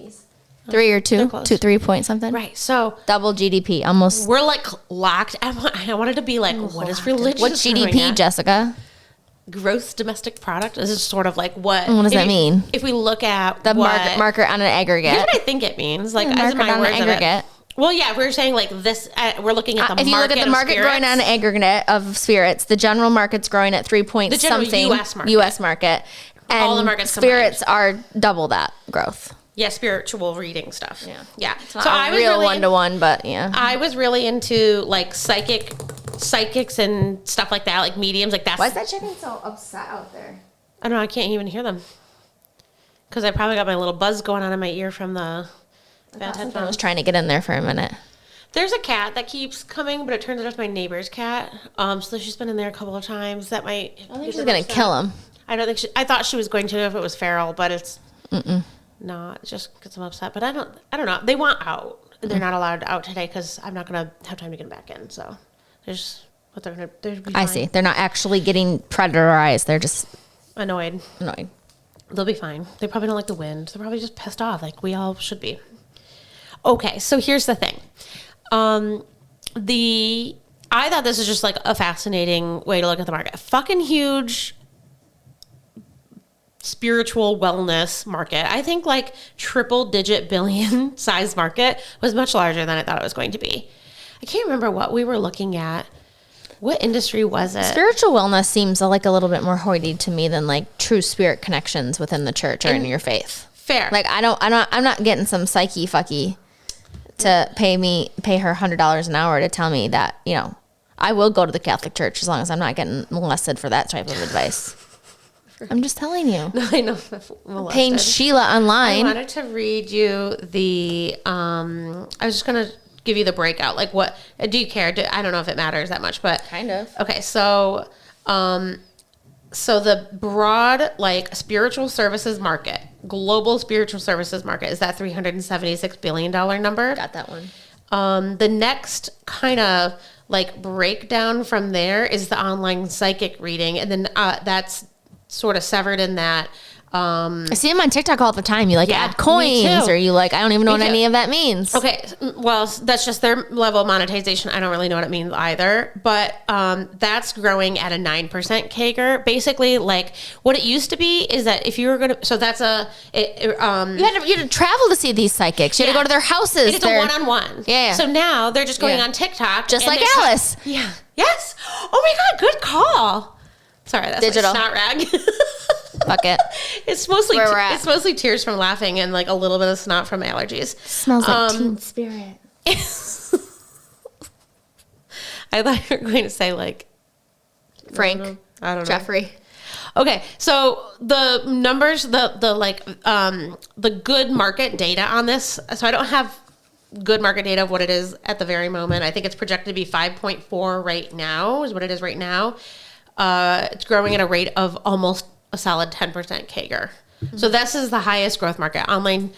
3 or 2? 3 point something. Right. So double GDP, almost. We're like locked. I wanted to be like, what is religious? What's GDP, Jessica? Gross domestic product. This is sort of like what. What does that mean? If we look at the marker on an aggregate. Here's what I think it means. Like as my words of it. Well, yeah, we're saying like this. We're looking at the market. If you look at the market growing on an aggregate of spirits, the general market's growing at 3 point something. U.S. market. And all the markets spirits are double that growth. Yeah, spiritual reading stuff. Yeah. So I was real one to one, but yeah. I was really into like psychics and stuff like that, like mediums, like that. Why is that chicken so upset out there? I don't know. I can't even hear them because I probably got my little buzz going on in my ear from the. I was trying to get in there for a minute. There's a cat that keeps coming, but it turns out it's my neighbor's cat. So she's been in there a couple of times. That might. I think she's gonna kill him. I don't think I thought she was going to if it was feral, but it's not. It just gets them upset. But I don't know. They want out. They're not allowed out today because I'm not gonna have time to get them back in. So there's what they're gonna. I see. They're not actually getting predarized. They're just annoyed. They'll be fine. They probably don't like the wind. They're probably just pissed off, like we all should be. Okay, so here's the thing. I thought this was just like a fascinating way to look at the market. Fucking huge spiritual wellness market. I think like triple digit billion size market was much larger than I thought it was going to be. I can't remember what we were looking at. What industry was it? Spiritual wellness seems like a little bit more hoity to me than like true spirit connections within the church or in your faith. Fair. Like I'm not getting some psyche fucky to pay her $100 an hour to tell me that, you know, I will go to the Catholic Church as long as I'm not getting molested for that type of advice. I'm just telling you. No, I know. Paying Sheila online. I wanted to read you the, I was just going to give you the breakout. Like what, do you care? I don't know if it matters that much, but. Kind of. Okay, so the broad, like, spiritual services market, global spiritual services market is that $376 billion number. Got that one. The next kind of, like, breakdown from there is the online psychic reading, and then that's sort of severed in that. I see them on TikTok all the time. You add coins or you I don't even know what any of that means. Okay. Well, that's just their level of monetization. I don't really know what it means either, but that's growing at a 9% CAGR. Basically, like what it used to be is that if you were going to, so that's you had to travel to see these psychics. You had to go to their houses. It's a one-on-one. Yeah. So now they're just going on TikTok. Just like Alice. Yeah. Yes. Oh my God. Good call. Sorry. That's digital. Like snot rag. Fuck it. It's mostly tears from laughing and like a little bit of snot from allergies. Smells like teen spirit. I thought you were going to say like Frank. I don't know. Jeffrey. Okay, so the numbers, the good market data on this. So I don't have good market data of what it is at the very moment. I think it's projected to be 5.4 right now. Is what it is right now. It's growing at a rate of almost a solid 10% CAGR. Mm-hmm. So this is the highest growth market, online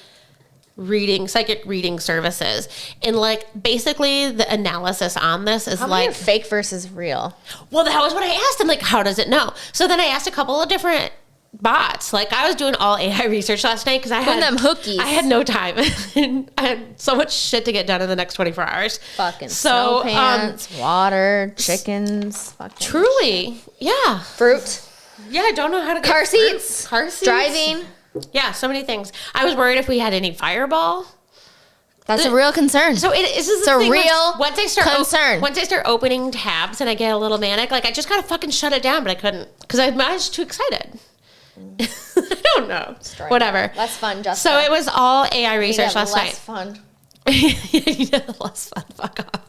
reading, psychic reading services. And like basically the analysis on this is like fake versus real. Well, that was what I asked him. Like, how does it know? So then I asked a couple of different bots. Like I was doing all AI research last night because I had them hookies. I had no time. I had so much shit to get done in the next 24 hours. Fucking snow pants, water, chickens. Truly, yeah. Fruit. Yeah, I don't know how to get car seats, driving. Yeah, so many things. I was worried if we had any Fireball. That's a real concern. So it's a real once I start concern. Once I start opening tabs and I get a little manic, like I just gotta fucking shut it down, but I couldn't because I was too excited. I don't know. Whatever. Less fun, Jessica. So it was all AI research last night. Less fun. Less fun. Fuck off.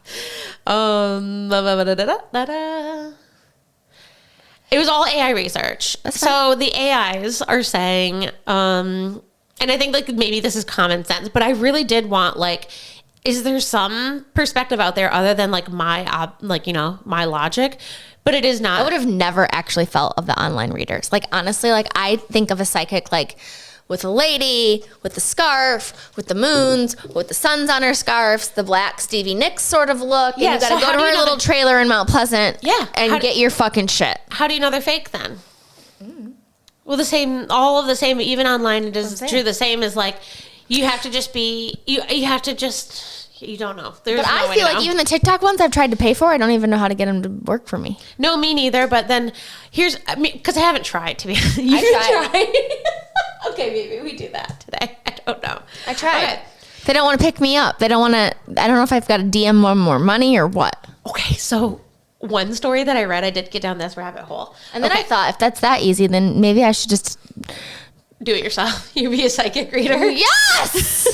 It was all AI research. So the AIs are saying, and I think like maybe this is common sense, but I really did want like, is there some perspective out there other than like my logic? But it is not. I would have never actually felt of the online readers. Like honestly, like I think of a psychic like with a lady, with the scarf, with the moons, with the suns on her scarves, the black Stevie Nicks sort of look. And you got to go to her little trailer in Mount Pleasant and get your fucking shit. How do you know they're fake then? Well, all of the same, even online, it is true. The same as like, you have to just be, you have to just, you don't know. But I feel like even the TikTok ones I've tried to pay for, I don't even know how to get them to work for me. No, me neither. But then because I haven't tried to be. You tried. Okay, maybe we do that today. I don't know. I tried. Okay. They don't want to pick me up. They don't want to. I don't know if I've got to DM them more money or what. Okay, so one story that I read, I did get down this rabbit hole, and then I thought if that's that easy, then maybe I should just do it yourself. You be a psychic reader. Yes.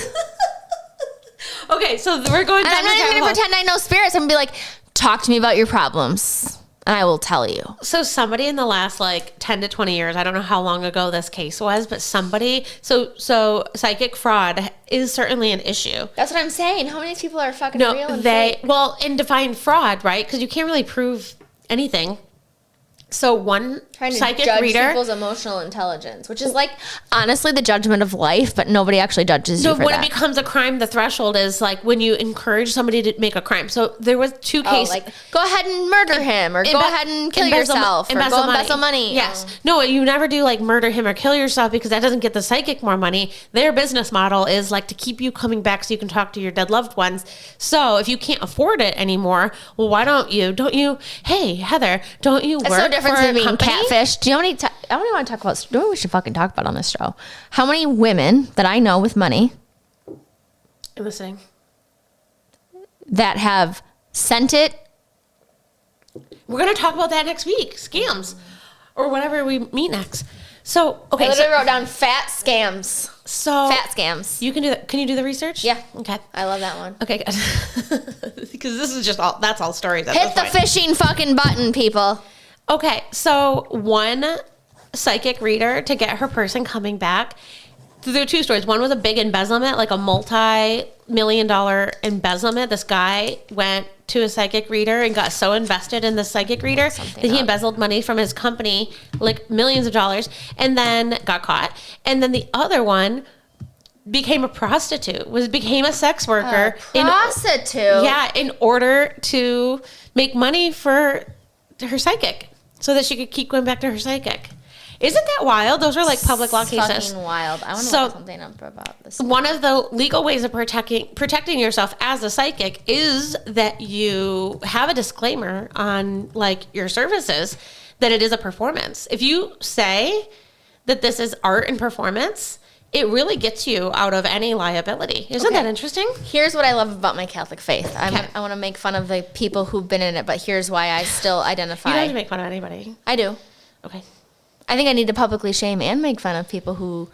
Okay, so we're going down. And I'm not even going to pretend I know spirits. I'm going to be like, talk to me about your problems, and I will tell you. So somebody in the last like 10 to 20 years, I don't know how long ago this case was, but so psychic fraud is certainly an issue. That's what I'm saying. How many people are fucking real and fake? Well, and define fraud, right? Because you can't really prove anything. So one psychic judge reader, people's emotional intelligence, which is like honestly the judgment of life, but nobody actually judges you for that. So when it becomes a crime, the threshold is like when you encourage somebody to make a crime. So there was two cases. Like go ahead and murder him, or go ahead and kill yourself, or go embezzle money. Yes. No, you never do like murder him or kill yourself because that doesn't get the psychic more money. Their business model is like to keep you coming back so you can talk to your dead loved ones. So if you can't afford it anymore, well, why don't you? Hey, Heather, don't you work? It's no different than being catfish. Do you know how many? I don't even want to talk about. Do you know what we should fucking talk about on this show? How many women that I know with money, I'm listening, that have sent it. We're gonna talk about that next week. Scams, or whenever we meet next. So okay, I literally wrote down fat scams. So fat scams. You can do that. Can you do the research? Yeah. Okay. I love that one. Okay, good. Because this is just all. That's all stories. Hit the phishing fucking button, people. Okay, so one psychic reader to get her person coming back. There are two stories. One was a big embezzlement, like a multi-million-dollar embezzlement. This guy went to a psychic reader and got so invested in the psychic reader that he embezzled money from his company, like millions of dollars, and then got caught. And then the other one became a prostitute, became a sex worker. Prostitute? In order to make money for her psychic so that she could keep going back to her psychic. Isn't that wild? Those are like public law cases. Fucking wild. I want to look something up about this. One of the legal ways of protecting yourself as a psychic is that you have a disclaimer on like your services that it is a performance. If you say that this is art and performance, it really gets you out of any liability. Isn't that interesting? Here's what I love about my Catholic faith. I want to make fun of the people who've been in it, but here's why I still identify. You don't have to make fun of anybody. I do. Okay. I think I need to publicly shame and make fun of people who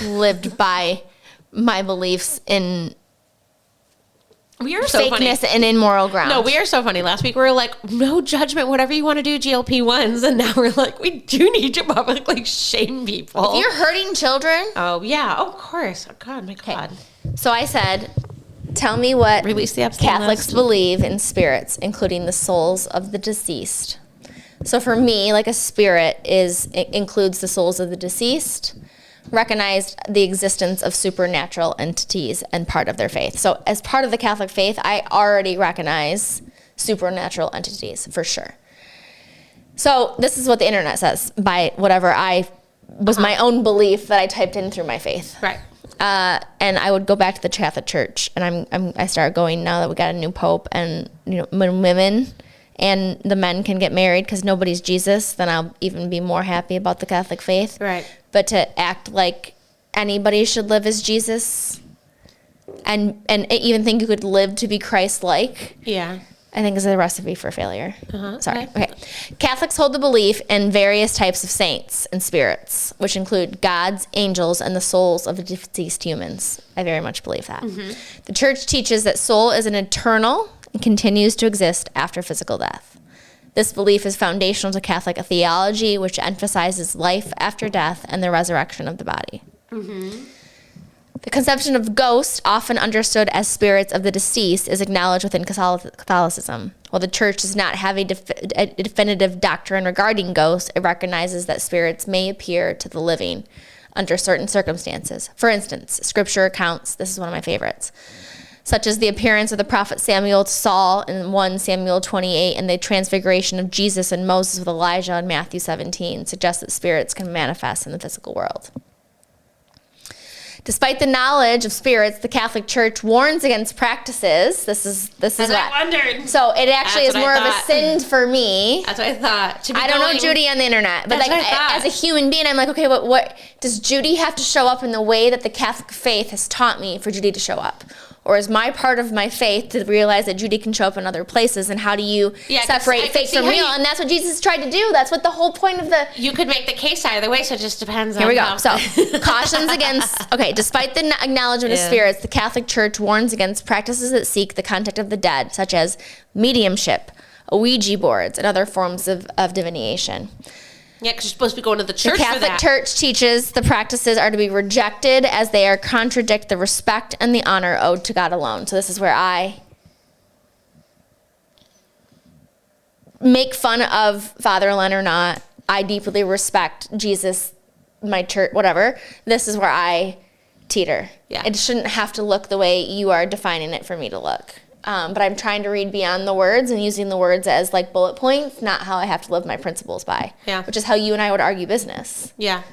lived by my beliefs in we are so fakeness funny. And immoral ground. No, we are so funny. Last week we were like, no judgment, whatever you want to do, GLP-1s. And now we're like, we do need to publicly shame people. If you're hurting children. Oh, yeah. Oh, of course. Oh, God, my God. So I said, tell me what release the Catholics believe in spirits, including the souls of the deceased. So for me, like a spirit includes the souls of the deceased, recognized the existence of supernatural entities and part of their faith. So as part of the Catholic faith, I already recognize supernatural entities for sure. So this is what the internet says by whatever I was my own belief that I typed in through my faith. Right. And I would go back to the Catholic Church, and I started going now that we got a new pope, and when women and the men can get married because nobody's Jesus, then I'll even be more happy about the Catholic faith. Right. But to act like anybody should live as Jesus, and even think you could live to be Christ-like. Yeah. I think is a recipe for failure. Sorry. Okay. Catholics hold the belief in various types of saints and spirits, which include gods, angels, and the souls of deceased humans. I very much believe that. The church teaches that soul is an eternal and continues to exist after physical death. This belief is foundational to Catholic theology, which emphasizes life after death and the resurrection of the body. The conception of ghosts, often understood as spirits of the deceased, is acknowledged within Catholicism. While the Church does not have a definitive doctrine regarding ghosts, it recognizes that spirits may appear to the living under certain circumstances. For instance, Scripture accounts, this is one of my favorites, such as the appearance of the prophet Samuel to Saul in 1 Samuel 28 and the transfiguration of Jesus and Moses with Elijah in Matthew 17, suggest that spirits can manifest in the physical world. Despite the knowledge of spirits, the Catholic Church warns against practices. This is what I wondered. So it actually is more of a sin for me. That's what I thought. I don't know Judy on the internet, but like as a human being, I'm like, okay, but what does Judy have to show up in the way that the Catholic faith has taught me for Judy to show up? Or is my part of my faith to realize that Judy can show up in other places? And how do you separate fake from real? And that's what Jesus tried to do. That's what the whole point of the... You could make the case either way, so it just depends on Here we go. So, cautions against... Okay, despite the acknowledgement of spirits, the Catholic Church warns against practices that seek the contact of the dead, such as mediumship, Ouija boards, and other forms of divination. Yeah, because you're supposed to be going to the church for that. The Catholic Church teaches the practices are to be rejected as they are contradict the respect and the honor owed to God alone. So this is where I make fun of Father Leonard or not. I deeply respect Jesus, my church, whatever. This is where I teeter. Yeah. It shouldn't have to look the way you are defining it for me to look. But I'm trying to read beyond the words and using the words as like bullet points, not how I have to live my principles by. Yeah. Which is how you and I would argue business. Yeah.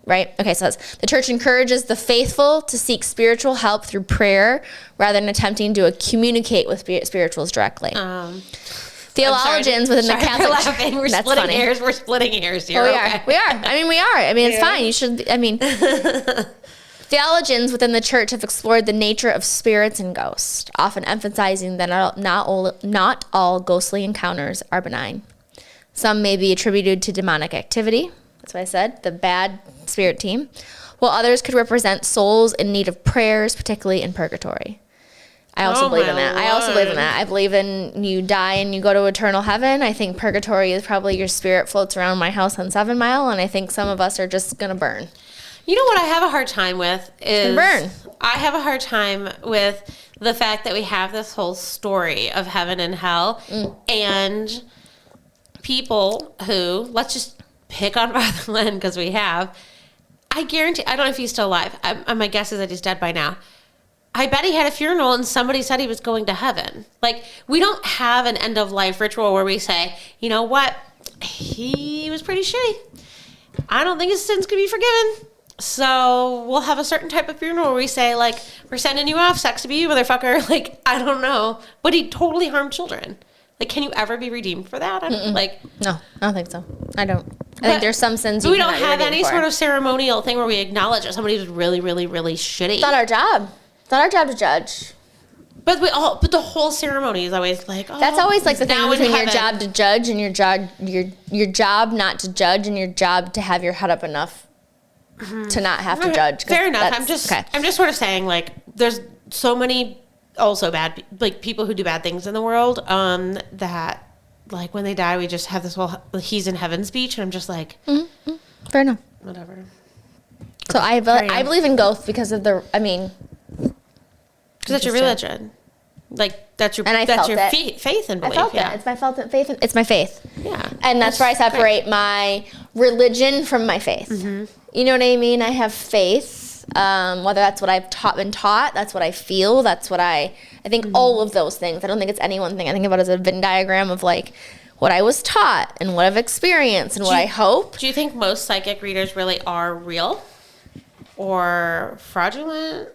Right? Okay, so the church encourages the faithful to seek spiritual help through prayer rather than attempting to communicate with spirituals directly. Theologians within the Catholic Church. We're splitting hairs. We're splitting hairs here. Oh, we are. I mean, we are. I mean, it's fine. You should, I mean... Theologians within the church have explored the nature of spirits and ghosts, often emphasizing that not all ghostly encounters are benign. Some may be attributed to demonic activity, that's what I said, the bad spirit team, while others could represent souls in need of prayers, particularly in purgatory. I also believe in that. I believe in you die and you go to eternal heaven. I think purgatory is probably your spirit floats around my house on 7 Mile, and I think some of us are just going to burn. You know what I have a hard time with is... burn. I have a hard time with the fact that we have this whole story of heaven and hell and people who, let's just pick on Father Len because we have, I guarantee, I don't know if he's still alive. My guess is that he's dead by now. I bet he had a funeral and somebody said he was going to heaven. Like, we don't have an end of life ritual where we say, you know what, he was pretty shitty. I don't think his sins could be forgiven. So we'll have a certain type of funeral where we say, like, we're sending you off, sucks to be you, motherfucker. Like, I don't know. But he totally harmed children. Like, can you ever be redeemed for that? No, I don't think so. I think there's some sins we don't have any sort of ceremonial thing where we acknowledge that somebody was really, really, really shitty. It's not our job. It's not our job to judge. But the whole ceremony is always like, oh, that's always like the thing between your job to judge and your job not to judge and your job to have your head up enough to not have to judge. Fair enough. I'm just sort of saying, like, there's so many also bad, like, people who do bad things in the world that, like, when they die, we just have this whole he's in heaven speech, and I'm just like, fair enough. Whatever. So I believe in ghosts because of because that's your religion. Like, that's your faith and belief. I felt it. It's my faith. It's my faith. Yeah. And that's where I separate my religion from my faith. Mm-hmm. You know what I mean? I have faith, whether that's what I've been taught, that's what I feel, that's what I think all of those things. I don't think it's any one thing. I think about it as a Venn diagram of, like, what I was taught and what I've experienced and what I hope. Do you think most psychic readers really are real or fraudulent?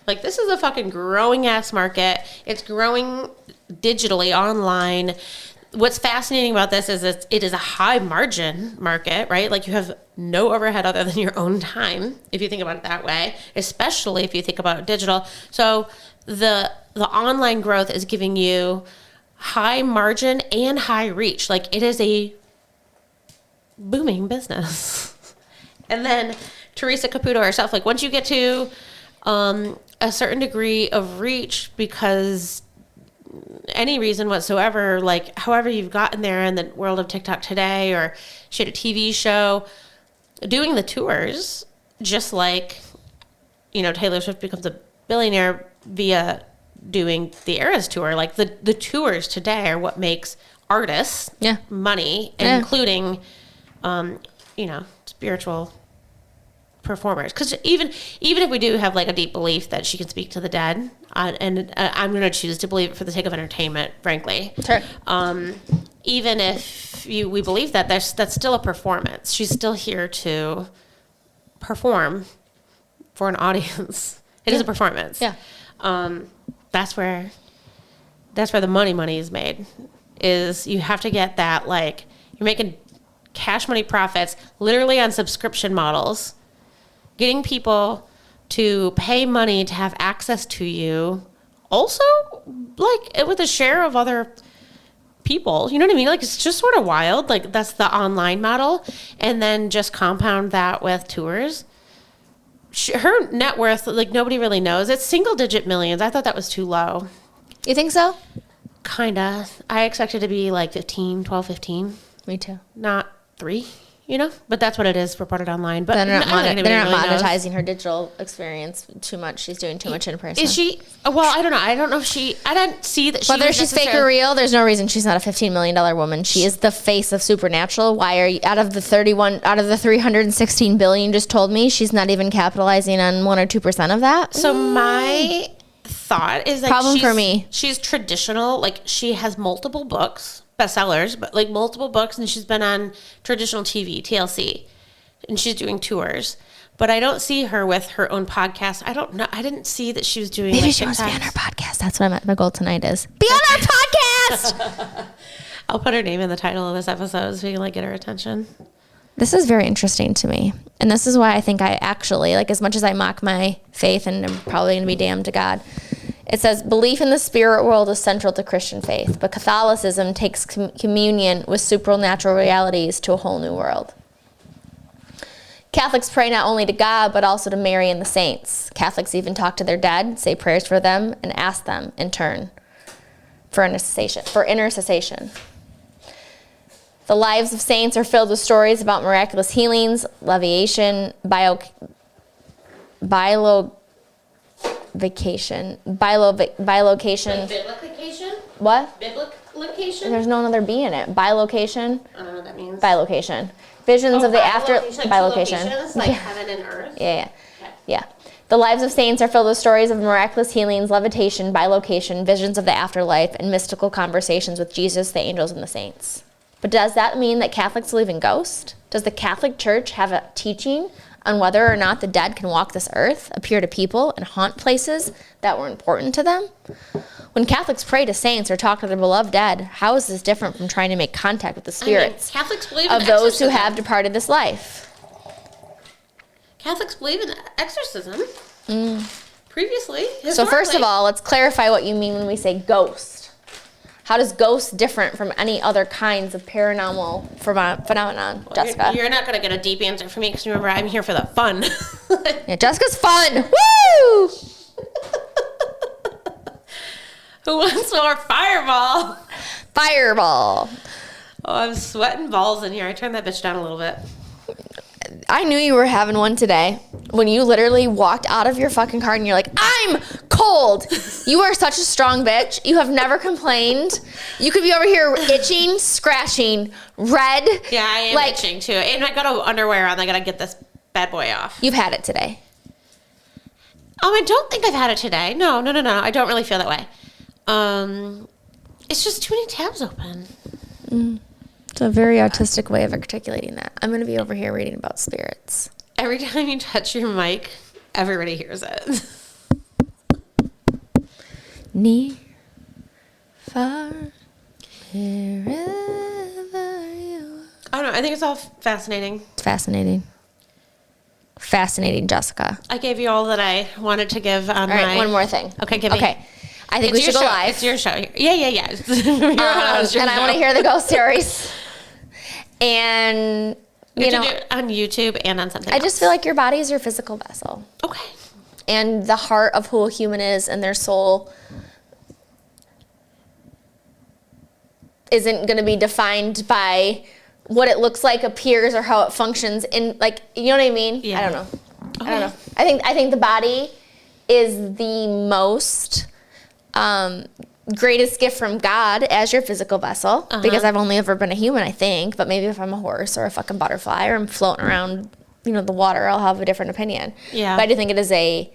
Like, this is a fucking growing ass market. It's growing digitally online. What's fascinating about this is it is a high margin market, right? Like, you have no overhead other than your own time, if you think about it that way, especially if you think about digital. So the online growth is giving you high margin and high reach. Like, it is a booming business. And then Theresa Caputo herself, like, once you get to a certain degree of reach, because any reason whatsoever, like however you've gotten there in the world of TikTok today, or she had a TV show, doing the tours, just like, you know, Taylor Swift becomes a billionaire via doing the Eras tour. Like, the tours today are what makes artists money, including, you know, spiritual performers. Because even if we do have like a deep belief that she can speak to the dead, and I'm going to choose to believe it for the sake of entertainment, frankly. Sure. Even if we believe that, that's still a performance. She's still here to perform for an audience. It is a performance. Yeah. That's where the money is made. Is you have to get that, like, you're making cash money profits literally on subscription models, getting people to pay money to have access to you, also like with a share of other people. You know what I mean? Like, it's just sort of wild. Like, that's the online model. And then just compound that with tours. Her net worth, like, nobody really knows. It's single digit millions. I thought that was too low. You think so? Kinda. I expected it to be like 12, 15. Me too. Not 3, you know? But that's what it is reported online. But they're not monetizing knows. her digital experience too much. She's doing too much in person. Is she? Well, I don't know. I don't know if I didn't see that she Whether she's fake or real, there's no reason she's not a $15 million woman. She is the face of Supernatural. Why are you, out of the 316 billion you just told me, she's not even capitalizing on 1 or 2% of that? So my thought is, like, problem for me. She's traditional. Like, she has multiple books, bestsellers, but like multiple books, and she's been on traditional TV, TLC, and she's doing tours. But I don't see her with her own podcast. I don't know. I didn't see that she was doing. Maybe like, she wants to be on our podcast. That's what my goal tonight is. Be on our podcast. I'll put her name in the title of this episode so we can, like, get her attention. This is very interesting to me. And this is why I think I actually, like, as much as I mock my faith and I'm probably going to be damned to God, it says belief in the spirit world is central to Christian faith, but Catholicism takes communion with supernatural realities to a whole new world. Catholics pray not only to God, but also to Mary and the saints. Catholics even talk to their dead, say prayers for them, and ask them, in turn, for intercession. The lives of saints are filled with stories about miraculous healings, levitation, bilocation. Bilocation? What? Bilocation? There's no other B in it. Bilocation. I don't know what that means. Bilocation. Visions of the after. Bilocation. Like heaven and earth? Yeah. The lives of saints are filled with stories of miraculous healings, levitation, bilocation, visions of the afterlife, and mystical conversations with Jesus, the angels, and the saints. But does that mean that Catholics believe in ghosts? Does the Catholic Church have a teaching on whether or not the dead can walk this earth, appear to people, and haunt places that were important to them? When Catholics pray to saints or talk to their beloved dead, how is this different from trying to make contact with the spirits Catholics believe of in those who exorcism. have departed this life? Catholics believe in exorcism. Previously. So first of all, let's clarify what you mean when we say ghost. How does ghost different from any other kinds of paranormal phenomenon, well, Jessica? You're not going to get a deep answer from me because remember, I'm here for the fun. Yeah, Jessica's fun. Woo! Who wants more Fireball? Fireball. Oh, I'm sweating balls in here. I turned that bitch down a little bit. I knew you were having one today when you literally walked out of your fucking car and you're like, I'm cold. You are such a strong bitch. You have never complained. You could be over here itching, scratching, red. Yeah, I am itching too. And I got underwear on. I got to get this bad boy off. You've had it today. I don't think I've had it today. No. I don't really feel that way. It's just too many tabs open. It's a very autistic way of articulating that. I'm going to be over here reading about spirits. Every time you touch your mic, everybody hears it. Near, far, wherever you are. I don't know. I think it's all fascinating. It's fascinating. Fascinating, Jessica. I gave you all that I wanted to give on all right, one more thing. Okay, give me. Okay. I think we should go live. It's your show. Yeah. And I want to hear the ghost stories. And, you know, do it on YouTube and on something else. I just feel like your body is your physical vessel. Okay. And the heart of who a human is and their soul isn't going to be defined by what it looks like, appears, or how it functions in, like, you know what I mean? Yeah. I don't know. Okay. I don't know. I think the body is the most greatest gift from God as your physical vessel, because I've only ever been a human, I think, but maybe if I'm a horse or a fucking butterfly or I'm floating around, you know, the water, I'll have a different opinion. Yeah. But I do think it is a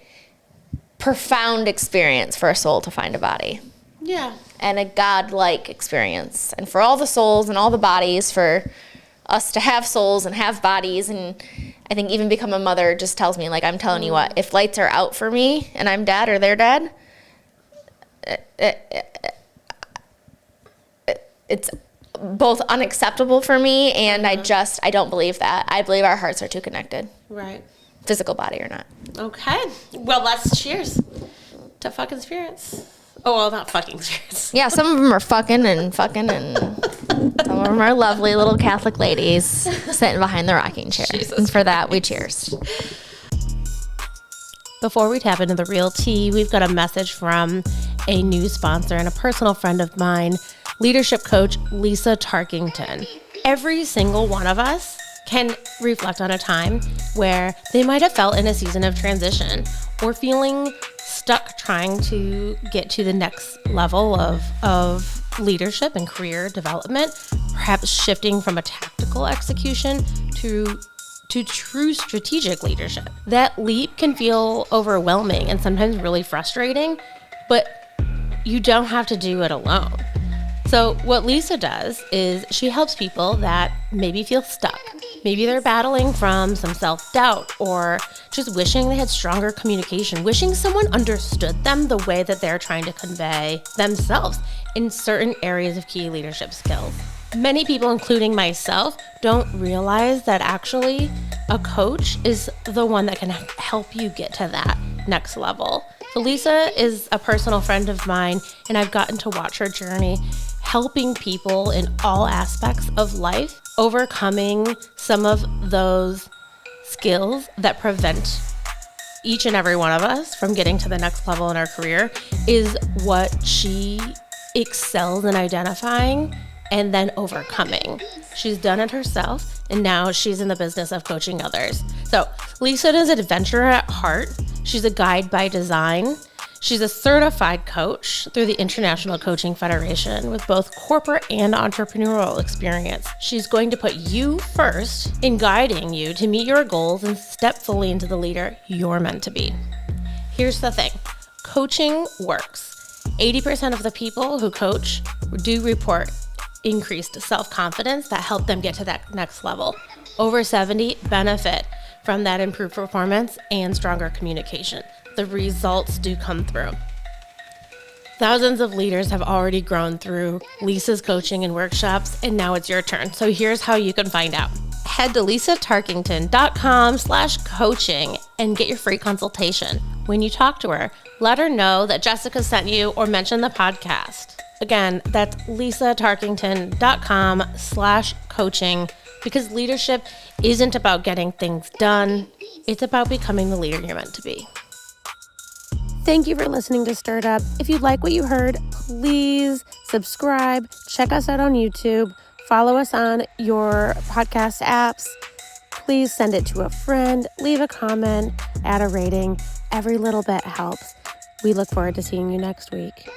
profound experience for a soul to find a body. Yeah. And a God-like experience. And for all the souls and all the bodies, for us to have souls and have bodies, and I think even become a mother just tells me, like, I'm telling you what, if lights are out for me and I'm dead or they're dead, it's both unacceptable for me, and I don't believe that. I believe our hearts are too connected. Right. Physical body or not. Okay. Well, let's cheers to fucking spirits. Oh, well, not fucking spirits. Yeah, some of them are fucking, and some of them are lovely little Catholic ladies sitting behind the rocking chair. Jesus and for that, we cheers. Before we tap into the real tea, we've got a message from a new sponsor and a personal friend of mine, leadership coach Lisa Tarkington. Every single one of us can reflect on a time where they might have felt in a season of transition or feeling stuck trying to get to the next level of leadership and career development, perhaps shifting from a tactical execution to true strategic leadership. That leap can feel overwhelming and sometimes really frustrating, but you don't have to do it alone. So what Lisa does is she helps people that maybe feel stuck. Maybe they're battling from some self-doubt or just wishing they had stronger communication, wishing someone understood them the way that they're trying to convey themselves in certain areas of key leadership skills. Many people, including myself, don't realize that actually a coach is the one that can help you get to that next level. So Lisa is a personal friend of mine, and I've gotten to watch her journey helping people in all aspects of life, overcoming some of those skills that prevent each and every one of us from getting to the next level in our career is what she excels in identifying and then overcoming. She's done it herself, and now she's in the business of coaching others. So Lisa is an adventurer at heart. She's a guide by design. She's a certified coach through the International Coaching Federation with both corporate and entrepreneurial experience. She's going to put you first in guiding you to meet your goals and step fully into the leader you're meant to be. Here's the thing. Coaching works. 80% of the people who coach do report increased self-confidence that help them get to that next level. Over 70 benefit from that improved performance and stronger communication. The results do come through. Thousands of leaders have already grown through Lisa's coaching and workshops, and now it's your turn. So here's how you can find out. Head to lisatarkington.com/coaching and get your free consultation. When you talk to her, let her know that Jessica sent you or mention the podcast. Again, that's lisatarkington.com/coaching, because leadership isn't about getting things done. It's about becoming the leader you're meant to be. Thank you for listening to Stirred Up. If you like what you heard, please subscribe, check us out on YouTube, follow us on your podcast apps. Please send it to a friend, leave a comment, add a rating. Every little bit helps. We look forward to seeing you next week.